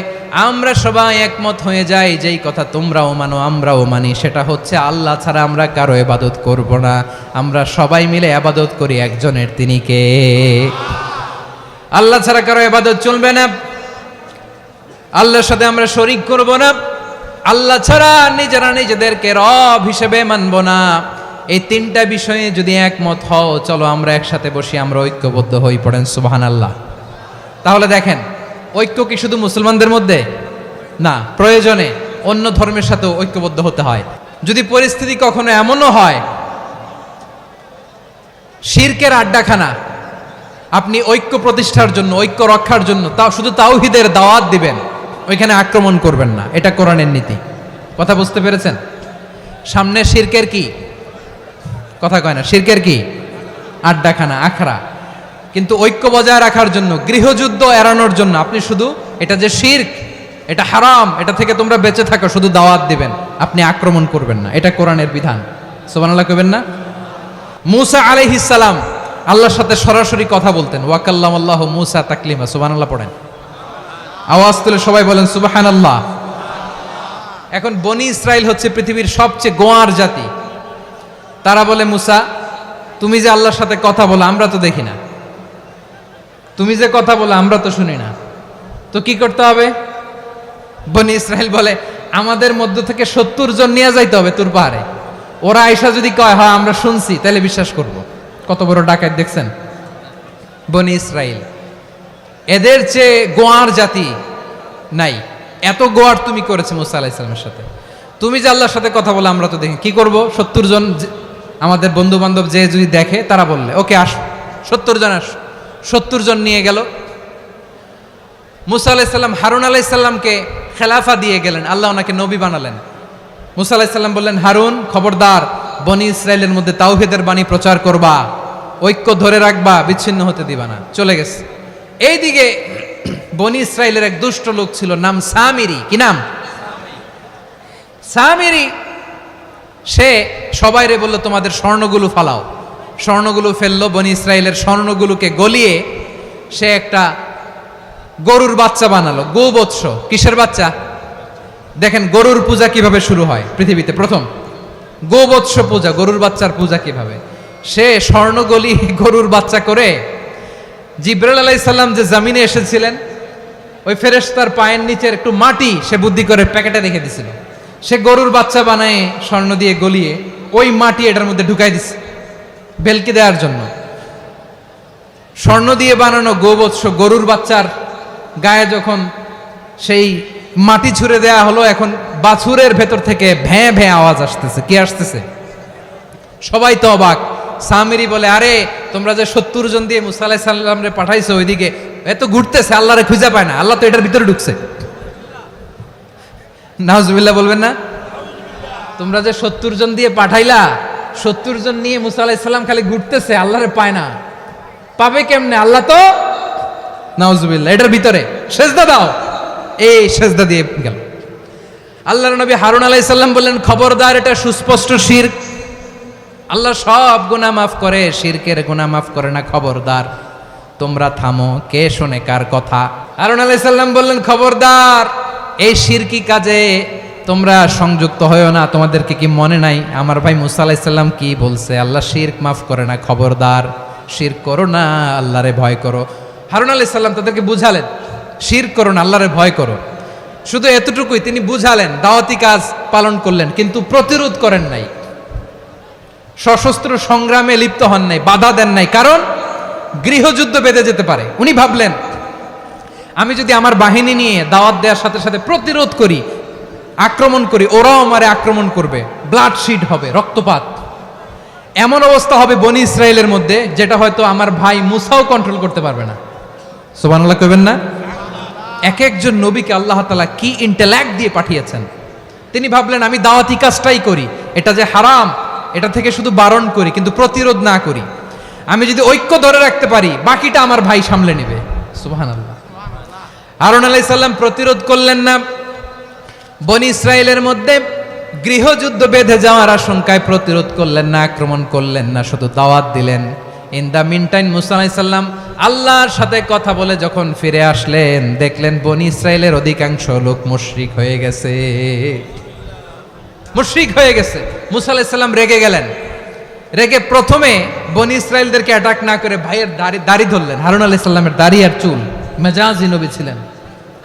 আমরা সবাই একমত হয়ে যাই, যেই কথা তোমরাও মানো আমরাও মানি, সেটা হচ্ছে আল্লাহ ছাড়া আমরা কারো ইবাদত করব না, আমরা সবাই মিলে ইবাদত করি একজনের, তিনি কে? আল্লাহ ছাড়া কারো ইবাদত চলবে না, আল্লাহর সাথে আমরা শরীক করব না, আল্লাহ ছাড়া নিজেরা নিজেদেরকে রব হিসেবে মানব না। এই তিনটা বিষয়ে যদি একমত হও, চলো আমরা একসাথে বসি, আমরা ঐক্যবদ্ধ হই, পড়েন সুবহানাল্লাহ। তাহলে দেখেন, ঐক্য কি শুধু মুসলমানদের মধ্যে না, প্রয়োজনে অন্য ধর্মের সাথেও ঐক্যবদ্ধ হতে হয়। যদি পরিস্থিতি কখনো এমনও হয় শিরকের আড্ডাখানা, আপনি ঐক্য প্রতিষ্ঠার জন্য, ঐক্য রক্ষার জন্য তাও শুধু তাওহীদের দাওয়াত দিবেন, ওইখানে আক্রমণ করবেন না, এটা কোরআনের নীতি। কথা বুঝতে পেরেছেন? সামনে শিরকের কি কথা কয় না, শিরকের কি আড্ডাখানা, আখড়া। কিন্তু ঐক্য বজায় রাখার জন্য, গৃহযুদ্ধ এড়ানোর জন্য আপনি শুধু এটা যে শিরক, এটা হারাম, এটা থেকে তোমরা বেঁচে থাকো, শুধু দাওয়াত দিবেন, আপনি আক্রমণ করবেন না, এটা কোরআনের বিধান। সুবহানাল্লাহ কইবেন না? মূসা আলাইহিস সালাম আল্লাহর সাথে সরাসরি কথা বলতেন, ওয়া কাল্লামাল্লাহু মূসা তাকলিমা। সুবহানাল্লাহ পড়েন, আওয়াজ তুলে সবাই বলেন সুবহানাল্লাহ। এখন বনি ইসরাইল হচ্ছে পৃথিবীর সবচেয়ে গোয়ার জাতি। তারা বলে, মূসা তুমি যে আল্লাহর সাথে কথা বলো আমরা তো দেখি না, তুমি যে কথা বলো আমরা তো শুনি না, তো কি করতে হবে? বনি ইসরাইল বলে, আমাদের মধ্য থেকে 70 জন নিয়ে যাইতে হবে তুর পাহাড়ে, ওরা আয়েশা যদি কয় হ্যাঁ আমরা শুনছি, তাহলে বিশ্বাস করব। কত বড় ডাকাত দেখছেন বনি ইসরাইল। এদের চেয়ে গোয়ার জাতি নাই, এত গোয়ার তুমি করেছে মূসা আলাইহিস সালামের সাথে। তুমি যে আল্লাহর সাথে কথা বলে আমরা তো দেখি, কি করব? 70 জন আমাদের বন্ধু বান্ধব যে যদি দেখে, তারা বললে ওকে আসো, 70 জন আসো। 70 জন নিয়ে গেল। মূসা আলাইহিস সালাম হারুন আলাইহিস সালামকে খেলাফা দিয়ে গেলেন, আল্লাহ ওনাকে নবী বানালেন। মূসা আলাইহিস সালাম বললেন, হারুন খবরদার, বনি ইসরাইলের মধ্যে তাওহীদের বাণী প্রচার করবা, ঐক্য ধরে রাখবা, বিচ্ছিন্ন হতে দিবা না। চলে গেছে। এইদিকে বনি ইসরাইলের এক দুষ্ট লোক ছিল, নাম সামিরি। কি নাম? সামিরি। সে সবাইরে বলল, তোমাদের স্বর্ণগুলো ফালাও। স্বর্ণগুলো ফেললো, বনি ইসরাইলের স্বর্ণগুলোকে গলিয়ে সে একটা গরুর বাচ্চা বানালো, গোবৎস। কিসের বাচ্চা? দেখেন গরুর পূজা কিভাবে শুরু হয় পৃথিবীতে, প্রথম গোবৎস পূজা, গরুর বাচ্চার পূজা কিভাবে। সে স্বর্ণ গলি গরুর বাচ্চা করে, জিবরাইল আলাইহিস সালাম যে জমিনে এসেছিলেন, ওই ফেরেশতার পায়ের নিচের একটু মাটি সে বুদ্ধি করে প্যাকেটে রেখে দিছিল। সে গরুর বাচ্চা বানায় স্বর্ণ দিয়ে গলিয়ে ওই মাটি এটার মধ্যে ঢুকাই দিছে বেলকি দেওয়ার জন্য। স্বর্ণ দিয়ে বানানো গোবৎস গরুর বাচ্চার গায়ে যখন সেই মাটি ছুঁড়ে দেয়া হলো, এখন বাছুরের ভেতর থেকে ভ্যাঁ ভ্যাঁ আওয়াজ আসতেছে। কি আসতেছে? সবাই তো অবাক। সামিরি বলে, আরে তোমরা যে 70 জন দিয়ে মূসা আলাইহিস সালামরে পাঠাইছো, ওইদিকে এত ঘুরতেছে, আল্লাহরে খুঁজে পায় না, আল্লাহ তো এটার ভিতরে ঢুকছে। নাউজুবিল্লাহ বলবেন না? তোমরা যে 70 জন দিয়ে পাঠাইলা, 70 জন নিয়ে মূসা আলাইহিস সালাম খালি ঘুরতেছে, আল্লাহরে পায় না। পাবে কেমনে? আল্লাহ তো, নাউজুবিল্লাহ, এটার ভিতরে সেজদা দাও। এই সেজদা দিয়ে গেল। আল্লাহর নবী হারুন আলাইহিস সালাম বললেন, খবরদার, এটা সুস্পষ্ট শিরক। আল্লাহ সব গুনাহ মাফ করে, শিরকের গুনাহ মাফ করে না, খবরদার তোমরা থামো। কে শোনে কার কথা? হারুন আলাইহিস সালাম বললেন, খবরদার, এই শিরকি কাজে তোমরা সংযুক্ত হয়ো না। তোমাদেরকে কি মনে নাই আমার ভাই মূসা আলাইহিস সালাম কি বলছে? আল্লাহ শিরক মাফ করে না, খবরদার শিরক করো না, আল্লাহরে ভয় করো। হারুন আলাইহিস সালাম তাদেরকে বুঝালেন, শিরক করো না, আল্লাহরে ভয় করো। শুধু এতটুকুই তিনি বুঝালেন, দাওয়াতি কাজ পালন করলেন, কিন্তু প্রতিরোধ করেন নাই, সশস্ত্র সংগ্রামে লিপ্ত হন নাই, বাধা দেন নাই, কারণ গৃহযুদ্ধ বেঁধে যেতে পারে। উনি ভাবলেন, আমি যদি আমার বাহিনী নিয়ে দাওয়াত দেওয়ার সাথে সাথে প্রতিরোধ করি, আক্রমণ করি, ওরাও আমারে আক্রমণ করবে, ব্লাডশিড হবে, রক্তপাত, এমন অবস্থা হবে বনি ইসরায়েলের মধ্যে, যেটা হয়তো আমার ভাই মুসাও কন্ট্রোল করতে পারবে না। সুবহানাল্লাহ কইবেন না? এক একজন নবীকে আল্লাহ তাআলা কি ইন্টেলেক্ট দিয়ে পাঠিয়েছেন। তিনি ভাবলেন, আমি দাওয়াতি কাজটাই করি, এটা যে হারাম এটা থেকে শুধু বারণ করি, কিন্তু প্রতিরোধ না করি। আমি যদি ঐক্য ধরে রাখতে পারি, বাকিটা আমার ভাই সামলে নেবে। সুবহানাল্লাহ। হারুন আলাইহিস সালাম প্রতিরোধ করলেন না, বনি ইসরায়েলের মধ্যে গৃহযুদ্ধ বেঁধে যাওয়ার আশঙ্কায় প্রতিরোধ করলেন না, আক্রমণ করলেন না, শুধু দাওয়াত দিলেন। ইন দ্য মিনটাইম মুসা আলাইহিস সালাম আল্লাহর সাথে কথা বলে যখন ফিরে আসলেন, দেখলেন বনি ইসরায়েলের অধিকাংশ লোক মুশরিক হয়ে গেছে। মুশরিক হয়ে গেছে। মুসা আলাইহিস সালাম রেগে গেলেন। রেগে প্রথমে বনি ইসরায়েলদেরকে অ্যাটাক না করে ভাইয়ের দাড়ি ধরলেন। হারুন আলাইহিস সালামের দাড়ি আর চুল। মেজাজি নবী ছিলেন।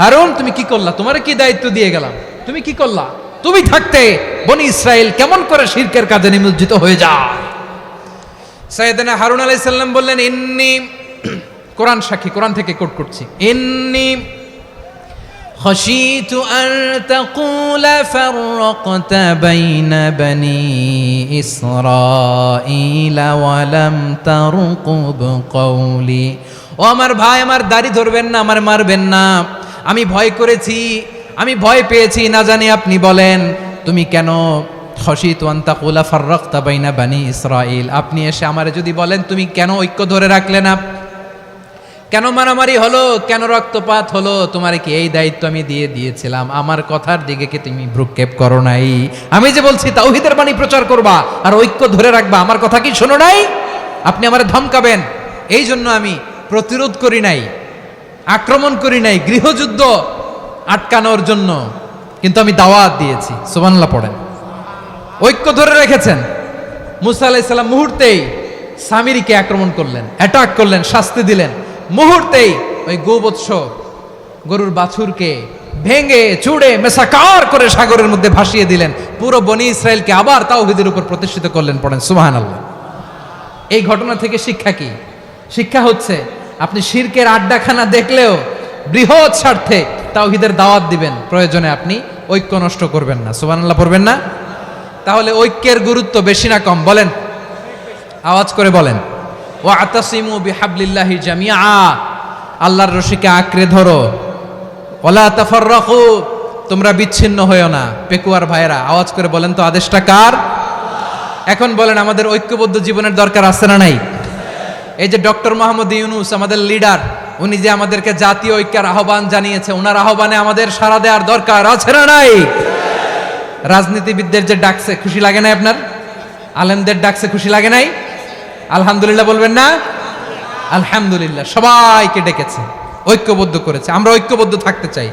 হারুন, তুমি কি করলা? তোমারে কি দায়িত্ব দিয়ে গেলাম? তুমি কি করলা? তুমি থাকতে বনি ইসরায়েল কেমন করে শিরকের কাজে নিমজ্জিত হয়ে যায়? সাইয়েদনা হারুন আলাইহিস সালাম বললেন, ইন্নী, কোরআন সাক্ষী, কোরআন থেকে কোট করছি, ইন্নী খাশিতু আন তাকুলা ফাররাকতা বাইনা বনি ইসরাঈলা ওয়া লাম তারকুব কওলি। ও আমার ভাই, আমার দাড়ি ধরবেন না, আমার মারবেন না। আমি ভয় করেছি, আমি ভয় পেয়েছি, না জানি আপনি বলেন তুমি কেন খাশিতু আন তাকুলা ফাররাকতা বাইনা বনি ইসরাঈল, আপনি এসে আমারে যদি বলেন তুমি কেন ঐক্য ধরে রাখলে না, কেন মারামারি হলো, কেন রক্তপাত হলো, তোমার কি এই দায়িত্ব আমি দিয়ে দিয়েছিলাম? আমার কথার দিকে কি তুমি ভ্রুক্ষেপ করো নাই? আমি যে বলছি তাওহীদের বাণী প্রচার করবা আর ঐক্য ধরে রাখবা, আমার কথা কি শোনো নাই? আপনি আমারে ধমকাবেন, এই জন্য আমি প্রতিরোধ করি নাই, আক্রমণ করি নাই, গৃহযুদ্ধ আটকানোর জন্য, কিন্তু আমি দাওয়াত দিয়েছি। সুবহানাল্লাহ পড়েন। ঐক্য ধরে রেখেছেন। মুসা আলাইহিস সালাম মুহূর্তেই সামিরীকে আক্রমণ করলেন, অ্যাটাক করলেন, শাস্তি দিলেন। মুহূর্তেই ওই গোবৎস গরুর বাছুরকে ভেঙে চুড়ে মেসাকার করে সাগরের মধ্যে ভাসিয়ে দিলেন। পুরো বনি ইসরায়েলকে আবার তাওহীদের উপর প্রতিষ্ঠিত করলেন। পড়েন সুবহানাল্লাহ। এই ঘটনা থেকে শিক্ষা কি? শিক্ষা হচ্ছে আপনি শিরকের আড্ডাখানা দেখলেও বৃহৎ স্বার্থে তাওহীদের দাওয়াত দিবেন, প্রয়োজনে আপনি ঐক্য নষ্ট করবেন না। সুবহানাল্লাহ পড়বেন না? তাহলে ঐক্যের গুরুত্ব বেশি না কম? বলেন, আওয়াজ করে বলেন। ওয়াতাসিমু বিহাবলিল্লাহি জামিআ, আল্লাহর রশিকে আঁকড়ে ধরো। ওয়ালা তাফাররাকু, তোমরা বিচ্ছিন্ন হয়ো না। পেকুয়ার ভাইরা আওয়াজ করে বলেন তো, আদেশটা কার? এখন বলেন, আমাদের ঐক্যবদ্ধ জীবনের দরকার আছে না নাই? এই যে ডক্টর মোহাম্মদ ইউনূস আমাদের লিডার, উনি যে আমাদেরকে জাতীয় ঐক্যের আহ্বান জানিয়েছে, ওনার আহ্বানে আমাদের সাড়া দেওয়ার দরকার আছে না নাই? রাজনীতিবিদদের যে ডাকছে, খুশি লাগে না আপনার? আলেমদের ডাকছে, খুশি লাগে নাই? আলহামদুলিল্লাহ বলবেন না? আলহামদুলিল্লাহ। সবাইকে ডেকেছে, ঐক্যবদ্ধ করেছে। আমরা ঐক্যবদ্ধ থাকতে চাই,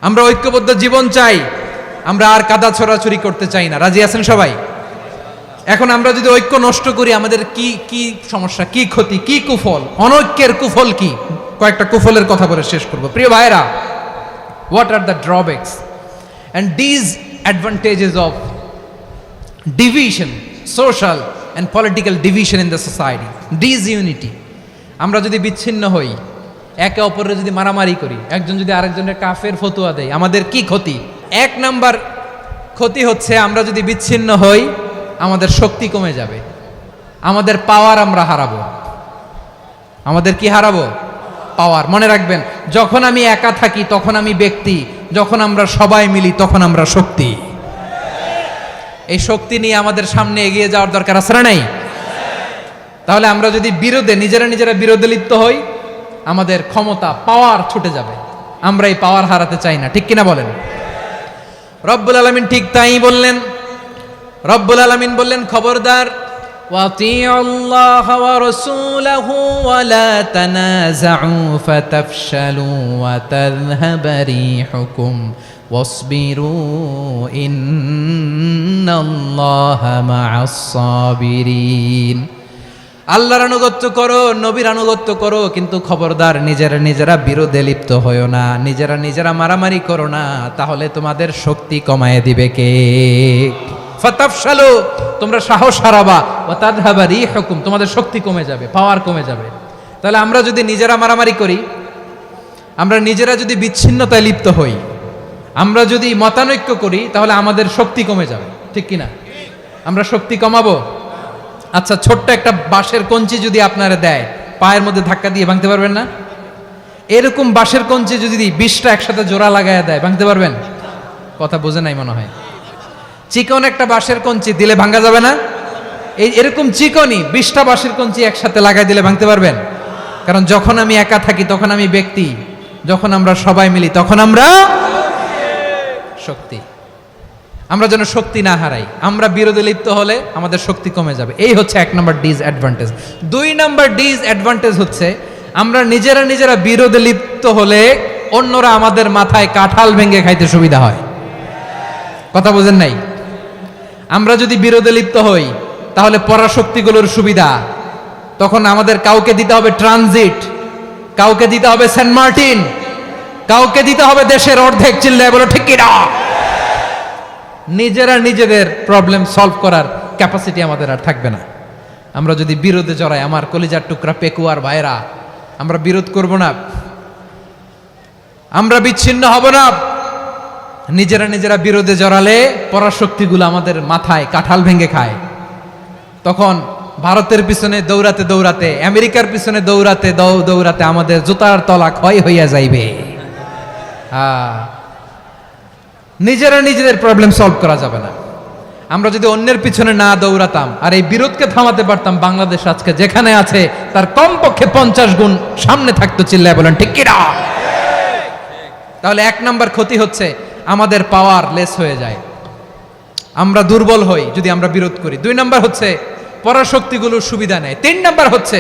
আমরা ঐক্যবদ্ধ জীবন চাই, আমরা আর কাদা ছড়াছড়ি করতে চাই না। রাজি আছেন সবাই? এখন আমরা যদি ঐক্য নষ্ট করি, আমাদের কি কি সমস্যা, কি ক্ষতি, কি কুফল? অনৈক্যের কুফল কি? কয়েকটা কুফলের কথা বলে শেষ করব। প্রিয় ভাইরা, what are the drawbacks and disadvantages of division, social and political division in the society, disunity? আমরা যদি বিচ্ছিন্ন হই, একে অপরের যদি মারামারি করি, একজন যদি আরেকজনের কাফের ফতোয়া দেয়, আমাদের কি ক্ষতি? এক নাম্বার ক্ষতি হচ্ছে, আমরা যদি বিচ্ছিন্ন হই, আমাদের শক্তি কমে যাবে, আমাদের পাওয়ার আমরা হারাবো। আমাদের কি হারাবো? পাওয়ার। মনে রাখবেন, যখন আমি একা থাকি তখন আমি ব্যক্তি, যখন আমরা সবাই মিলি তখন আমরা শক্তি। এই শক্তি নিয়ে আমাদের সামনে এগিয়ে যাওয়ার দরকার আছে না নাই? তাহলে আমরা যদি নিজেরা বিরোধে লিপ্ত হই, আমাদের ক্ষমতা, পাওয়ার ছুটে যাবে। আমরা এই পাওয়ার হারাতে চাই না, ঠিক কিনা বলেন? রব্বুল আলামিন ঠিক তাই বললেন। রব্বুল আলামিন বললেন, খবরদার, ওয়াতিউল্লাহ ওয়া রাসূলাহু ওয়া লা তানাযাউ ফাতাফশালু ওয়া তাযহাবা রিহুকুম ওয়াসবিরু ইন্নাল্লাহা মা'আস সাবিরিন। আল্লাহর আনুগত্য করো, নবীর আনুগত্য করো, কিন্তু খবরদার নিজেরা বিরোধে লিপ্ত হয়ো না, নিজেরা মারামারি করো না, তাহলে তোমাদের শক্তি কমায় দিবে কে? ফাতাফশালু, তোমরা সাহস হারাবা, ওয়া তাযহাবা রিহুকুম, তোমাদের শক্তি কমে যাবে, পাওয়ার কমে যাবে। তাহলে আমরা যদি নিজেরা মারামারি করি, আমরা নিজেরা যদি বিচ্ছিন্নতায় লিপ্ত হই, আমরা যদি মতানৈক্য করি, তাহলে আমাদের শক্তি কমে যাবে, ঠিক কিনা? আমরা শক্তি কমাবো। আচ্ছা, ছোট্ট একটা বাঁশের কঞ্চি যদি আপনারা দেয়, পায়ের মধ্যে ধাক্কা দিয়ে ভাঙতে পারবেন না? এরকম বাঁশের কঞ্চি যদি 20টা একসাথে জোড়া লাগায় দেয়, ভাঙতে পারবেন? কথা বোঝে নাই মনে হয়। চিকন একটা বাঁশের কঞ্চি দিলে ভাঙা যাবে না? এরকম চিকনই 20টা বাঁশের কঞ্চি একসাথে লাগাই দিলে ভাঙতে পারবেন? কারণ যখন আমি একা থাকি তখন আমি ব্যক্তি, যখন আমরা সবাই মিলি তখন আমরা শক্তি। আমরা যেন শক্তি না হারাই। আমরা বিরোধে লিপ্ত হলে আমাদের শক্তি কমে যাবে। এই হচ্ছে 1 নম্বর ডিসঅ্যাডভান্টেজ। 2 নম্বর ডিসঅ্যাডভান্টেজ হচ্ছে আমরা নিজেরা বিরোধে লিপ্ত হলে অন্যরা আমাদের মাথায় কাঁঠাল ভেঙে খাইতে সুবিধা হয়। কথা বোঝেন নাই? আমরা যদি বিরোধে লিপ্ত হই তাহলে পরাশক্তিগুলোর সুবিধা, তখন আমাদের কাউকে দিতে হবে ট্রানজিট, কাউকে দিতে হবে সেন্ট মার্টিন, কাউকে দিতে হবে দেশের অর্ধেক। চিল্লায় বলো ঠিক কিনা? নিজেদের প্রবলেম সলভ করার ক্যাপাসিটি আমাদের আর থাকবে না। আমরা যদি বিরোধে জড়াই, আমার কলিজার টুকরা পেকুয়ার ভাইরা, আমরা বিরোধ করব না, আমরা বিচ্ছিন্ন হব না। নিজেরা বিরোধে জড়ালে পরাশক্তিগুলো আমাদের মাথায় কাঁঠাল ভেঙে খায়। তখন ভারতের পিছনে দৌড়াতে, আমেরিকার পিছনে দৌড়াতে আমাদের জুতার তলা ক্ষয় হইয়া যাইবে। নিজেদের প্রবলেম সলভ করা যাবে না। আমরা যদি অন্যের পিছনে না দৌড়াতাম আর এই বিরোধকে থামাতে পারতাম, বাংলাদেশ আজকে যেখানে আছে তার কমপক্ষে 50 গুণ সামনে থাকতো। চিল্লায় বলেন ঠিক কিনা? তাহলে 1 নম্বর ক্ষতি হচ্ছে আমাদের পাওয়ার লেস হয়ে যায়, আমরা দুর্বল হই যদি আমরা বিরোধ করি। 2 নম্বর হচ্ছে পরাশক্তিগুলোর সুবিধা নেয়। 3 নম্বর হচ্ছে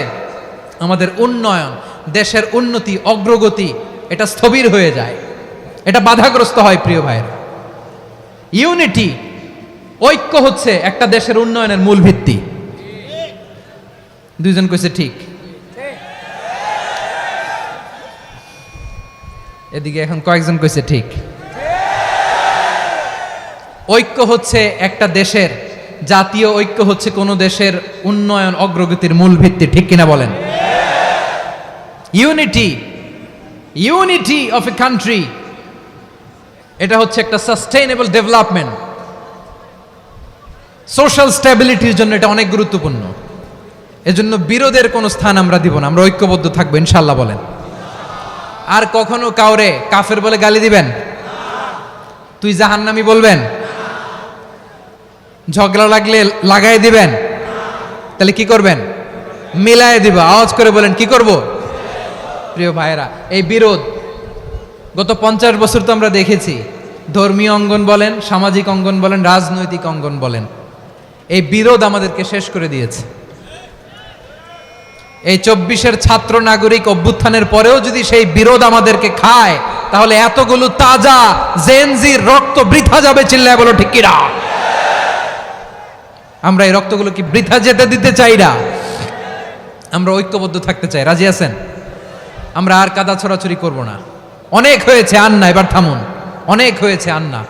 আমাদের উন্নয়ন, দেশের উন্নতি, অগ্রগতি এটা স্থবির হয়ে যায়, এটা বাধাগ্রস্ত হয়। প্রিয় ভাইয়েরা, ইউনিটি, ঐক্য হচ্ছে একটা দেশের উন্নয়নের মূল ভিত্তি। 2 জন কইছে ঠিক। এদিকে এখন কয়েকজন কইছে ঠিক। ঐক্য হচ্ছে একটা দেশের, জাতীয় ঐক্য হচ্ছে কোন দেশের উন্নয়ন অগ্রগতির মূল ভিত্তি। ঠিক কিনা বলেন? ইউনিটি অফ এ কান্ট্রি, এটা হচ্ছে একটা সাস্টেইনেবল ডেভেলপমেন্ট, সোশ্যাল স্ট্যাবিলিটির জন্য এটা অনেক গুরুত্বপূর্ণ। এজন্য বিরোধের কোনো স্থান আমরা দিব না, আমরা ঐক্যবদ্ধ থাকবো ইনশাআল্লাহ বলেন। আর কখনো কাউরে কাফের বলে গালি দিবেন? তুই জাহান্নামী বলবেন? ঝগড়া লাগলে লাগাই দিবেন? তাহলে কি করবেন? মিলায় দিব। আওয়াজ করে বলেন কি করব? প্রিয় ভাইয়েরা, এই বিরোধ গত 50 বছর তো আমরা দেখেছি, ধর্মীয় অঙ্গন বলেন, সামাজিক অঙ্গন বলেন, রাজনৈতিক অঙ্গন বলেন, এই বিরোধ আমাদেরকে শেষ করে দিয়েছে। এই 24-এর ছাত্র নাগরিক অভ্যুত্থানের পরেও যদি সেই বিরোধ আমাদেরকে খায়, তাহলে এতগুলো তাজা জেনজির রক্ত বৃথা যাবে। চিল্লায় বলো ঠিক কিনা? আমরা এই রক্তগুলো কি বৃথা যেতে দিতে চাই না? আমরা ঐক্যবদ্ধ থাকতে চাই। রাজি আছেন? আমরা আর কাদা ছড়াছড়ি করব না। অনেক হয়েছে, আন্না, এবার থামুন। অনেক হয়েছে, আন্না।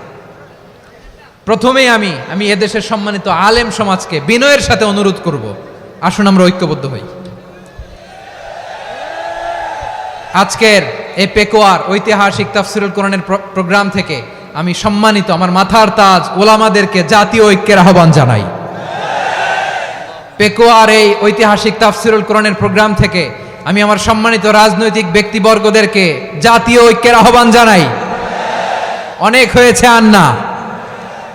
প্রথমেই আমি এদেশের সম্মানিত আলেম সমাজকে বিনয়ের সাথে অনুরোধ করব, আসুন আমরা ঐক্যবদ্ধ হই। আজকের এই পেকুয়ার ঐতিহাসিক তাফসিরুল কোরআনের প্রোগ্রাম থেকে আমি সম্মানিত আমার মাথার তাজ ওলামাদেরকে জাতীয় ঐক্যের আহ্বান জানাই। পেকুয়ার এই ঐতিহাসিক তাফসিরুল কোরআনের প্রোগ্রাম থেকে আমি আমার সম্মানিত রাজনৈতিক ব্যক্তিবর্গদেরকে জাতীয় ঐক্যের আহ্বান জানাই। অনেক হয়েছে, আন্না।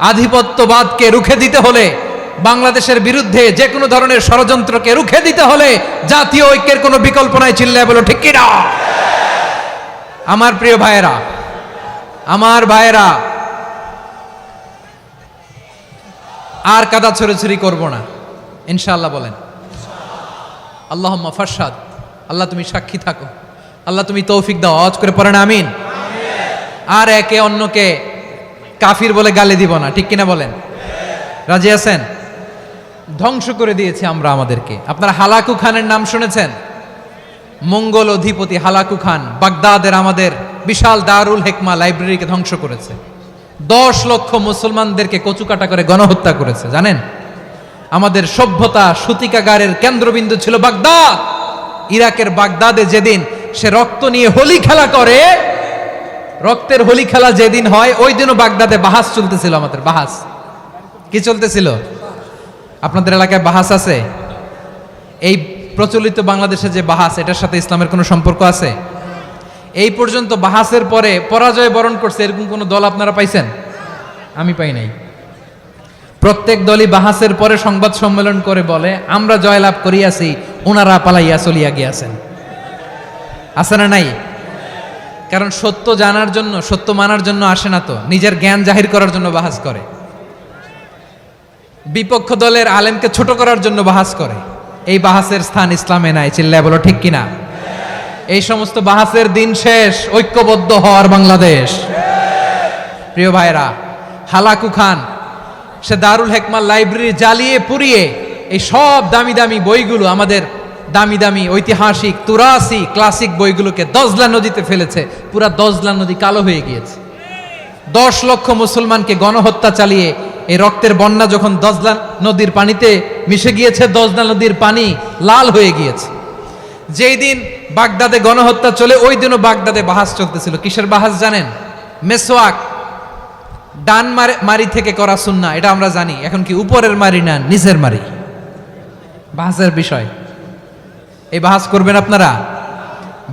আধিপত্যবাদকে রুখে দিতে হলে, বাংলাদেশের বিরুদ্ধে যে কোনো ধরনের ষড়যন্ত্রকে রুখে দিতে হলে জাতীয় ঐক্যের কোনো বিকল্প নাই। চিল্লায় বলো ঠিক কিনা? আমার প্রিয় ভাইয়েরা, আমার ভাইয়েরা, আর কাদা ছড়াছড়ি করব না ইনশাআল্লাহ বলেন। আল্লাহুম্মা ফারশাদ, আল্লাহ তুমি সাক্ষী থাকো, আল্লাহ তুমি তৌফিক দাও। আওয়াজ করে পড়েন আমিন। আর একে অন্যকে কাফির বলে গালি দিব না। ঠিক কিনা বলেন? রাজি আছেন? ধ্বংস করে দিয়েছি আমরা আমাদেরকে। আপনারা হালাকু খানের নাম শুনেছেন? মঙ্গল অধিপতি হালাকু খান বাগদাদের আমাদের বিশাল দারুল হিকমা লাইব্রেরিকে ধ্বংস করেছে। 10 লক্ষ মুসলমানদেরকে কচুকাটা করে গণহত্যা করেছে। জানেন, আমাদের সভ্যতা সূতিকাগারের কেন্দ্রবিন্দু ছিল বাগদাদ। ইরাকের বাগদাদে যেদিন সে রক্ত নিয়ে হোলি খেলা করে, রক্তের হোলি খেলা যেদিন হয়, ওই দিনও বাগদাদে বাহাস চলতেছিল। আমাদের বাহাস কি চলতেছিল? আপনাদের এলাকায় বাহাস আছে? এই প্রচলিত বাংলাদেশে যে বাহাস, এটার সাথে ইসলামের কোনো সম্পর্ক আছে? এই পর্যন্ত বাহাসের পরে পরাজয় বরণ করছে এরকম কোন দল আপনারা পাইছেন? আমি পাই নাই। প্রত্যেক দলই বাহাসের পরে সংবাদ সম্মেলন করে বলে আমরা জয়লাভ করিয়াছি, ওনারা পালাইয়া চলিয়া গিয়াছেন। আছে না নাই? কারণ সত্য জানার জন্য, সত্য মানার জন্য আসে না তো, নিজের জ্ঞান জাহির করার জন্য বাহাস করে, বিপক্ষ দলের আলেমকে ছোট করার জন্য বাহাস করে। এই বাহাসের স্থান ইসলামে নাই, চিল্লায় বলো ঠিক কিনা। এই সমস্ত বাহাসের দিন শেষ, ঐক্যবদ্ধ হওয়ার বাংলাদেশ। প্রিয় ভাইরা, হালাকু খান সে দারুল হেকমার লাইব্রেরি জ্বালিয়ে পুড়িয়ে এই সব দামি দামি বইগুলো, আমাদের দামি দামি ঐতিহাসিক তুরাসি ক্লাসিক বইগুলোকে দজলা নদীতে ফেলেছে। পুরা দজলা নদী কালো হয়ে গিয়েছে। 10 লক্ষ মুসলমানকে গণহত্যা চালিয়ে এই রক্তের বন্যা যখন দজলা নদীর পানিতে মিশে গিয়েছে, দজলা নদীর পানি লাল হয়ে গিয়েছে। যেই দিন বাগদাদে গণহত্যা চলে, ওই দিনও বাগদাদে বাহাস চলতেছিল। কিসের বাহাস জানেন? মেসওয়াক, ডান মারি থেকে করা সুন্নাহ, এটা আমরা জানি। এখন কি উপরের মারি না নিচের মারি? বাহাসের বিষয়। এই বাহাস করবেন আপনারা?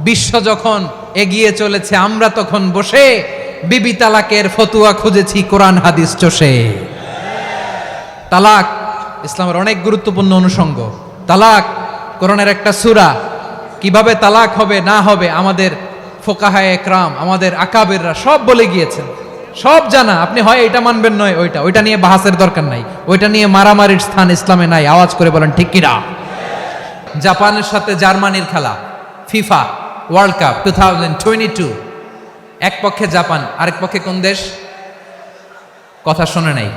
বিশ্ব যখন এগিয়ে চলেছে, আমরা তখন বসে বিবি তালাকের ফতুয়া খুঁজেছি কোরআন হাদিস চষে। তালাক ইসলামের অনেক গুরুত্বপূর্ণ অনুষঙ্গ। তালাক কোরআনের একটা সূরা। কিভাবে তালাক হবে না হবে আমাদের ফোকাহায়ে একরাম, আমাদের আকাবেররা সব বলে গিয়েছেন, সব জানা। আপনি হয় এটা মানবেন, নয় ওইটা নিয়ে বাহাসের দরকার নাই, ওইটা নিয়ে মারামারির স্থান ইসলামে নাই। আওয়াজ করে বলেন ঠিক কিনা। জাপানের সাথে জার্মানির খেলা, ফিফা ওয়ার্ল্ড কাপ 2022। এক পক্ষে জাপান, আরেক পক্ষে কোন দেশ? কথা শোনে নাই।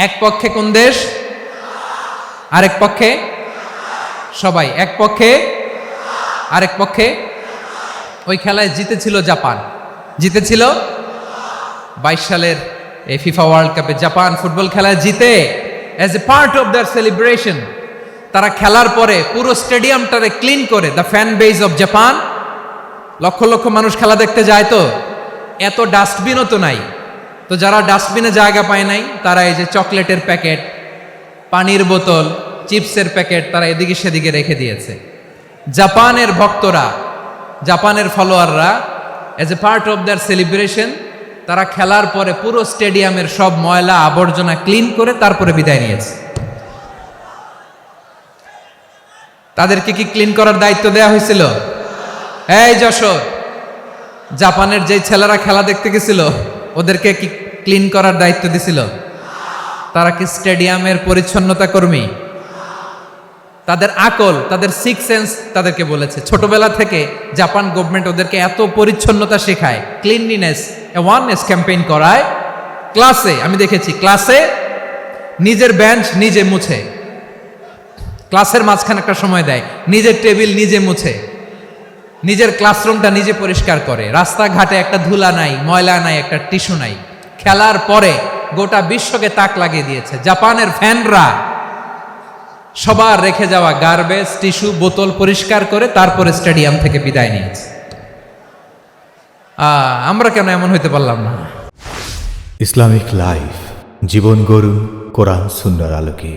এক পক্ষে কোন দেশ? আরেক পক্ষে সবাই। এক পক্ষে আরেক পক্ষে। ওই খেলায় জিতেছিল জাপান, জিতেছিল 22 সালের এই ফিফা ওয়ার্ল্ড কাপে। জাপান ফুটবল খেলায় জিতে as a part of their celebration তারা খেলার পরে পুরো স্টেডিয়ামটারে ক্লিন করে। The fan base of Japan, lakh lakh মানুষ খেলা দেখতে যায়, তো এত ডাস্টবিনও তো নাই। তো যারা ডাস্টবিনে জায়গা পায় নাই, তারা এই যে চকলেটের প্যাকেট, পানির বোতল, চিপসের প্যাকেট তারা এদিকে সেদিকে রেখে দিয়েছে। জাপানের ভক্তরা, জাপানের ফলোয়াররা as a part of their celebration তারা খেলার পরে পুরো স্টেডিয়ামের সব ময়লা আবর্জনা ক্লিন করে তারপরে বিদায় নিয়েছে। তাদেরকে কি ক্লিন করার দায়িত্ব দেয়া হয়েছিল? এই যশোর, জাপানের যে ছেলেরা খেলা দেখতে গেছিল ওদেরকে কি ক্লিন করার দায়িত্ব দিছিল? তারা কি স্টেডিয়ামের পরিচ্ছন্নতা কর্মী? তাদের আকল, তাদের সিক্স সেন্স তাদেরকে বলেছে। ছোটবেলা থেকে জাপান গভর্নমেন্ট ওদেরকে এত পরিচ্ছন্নতা শেখায়, ক্লিনলিনেস অ্যাওয়ারনেস ক্যাম্পেইন করায়। ক্লাসে আমি দেখেছি, ক্লাসে নিজের বেঞ্চ নিজে মুছে, ক্লাসের মাঝখানে একটা সময় দেয়, নিজের টেবিল নিজে মুছে, নিজের ক্লাসরুমটা নিজে পরিষ্কার করে। রাস্তাঘাটে একটা ধুলা নাই, ময়লা নাই, একটা টিস্যু নাই। খেলার পরে গোটা বিশ্বকে তাক লাগিয়ে দিয়েছে। জাপানের ফ্যানরা সবার রেখে যাওয়া গার্বেজ, টিস্যু, বোতল পরিষ্কার করে তারপরে স্টেডিয়াম থেকে বিদায় নিয়েছে। আমরা কেন এমন হইতে পারলাম না? ইসলামিক লাইফ, জীবন গড়ুন কোরআন সুন্নাহর আলোকে।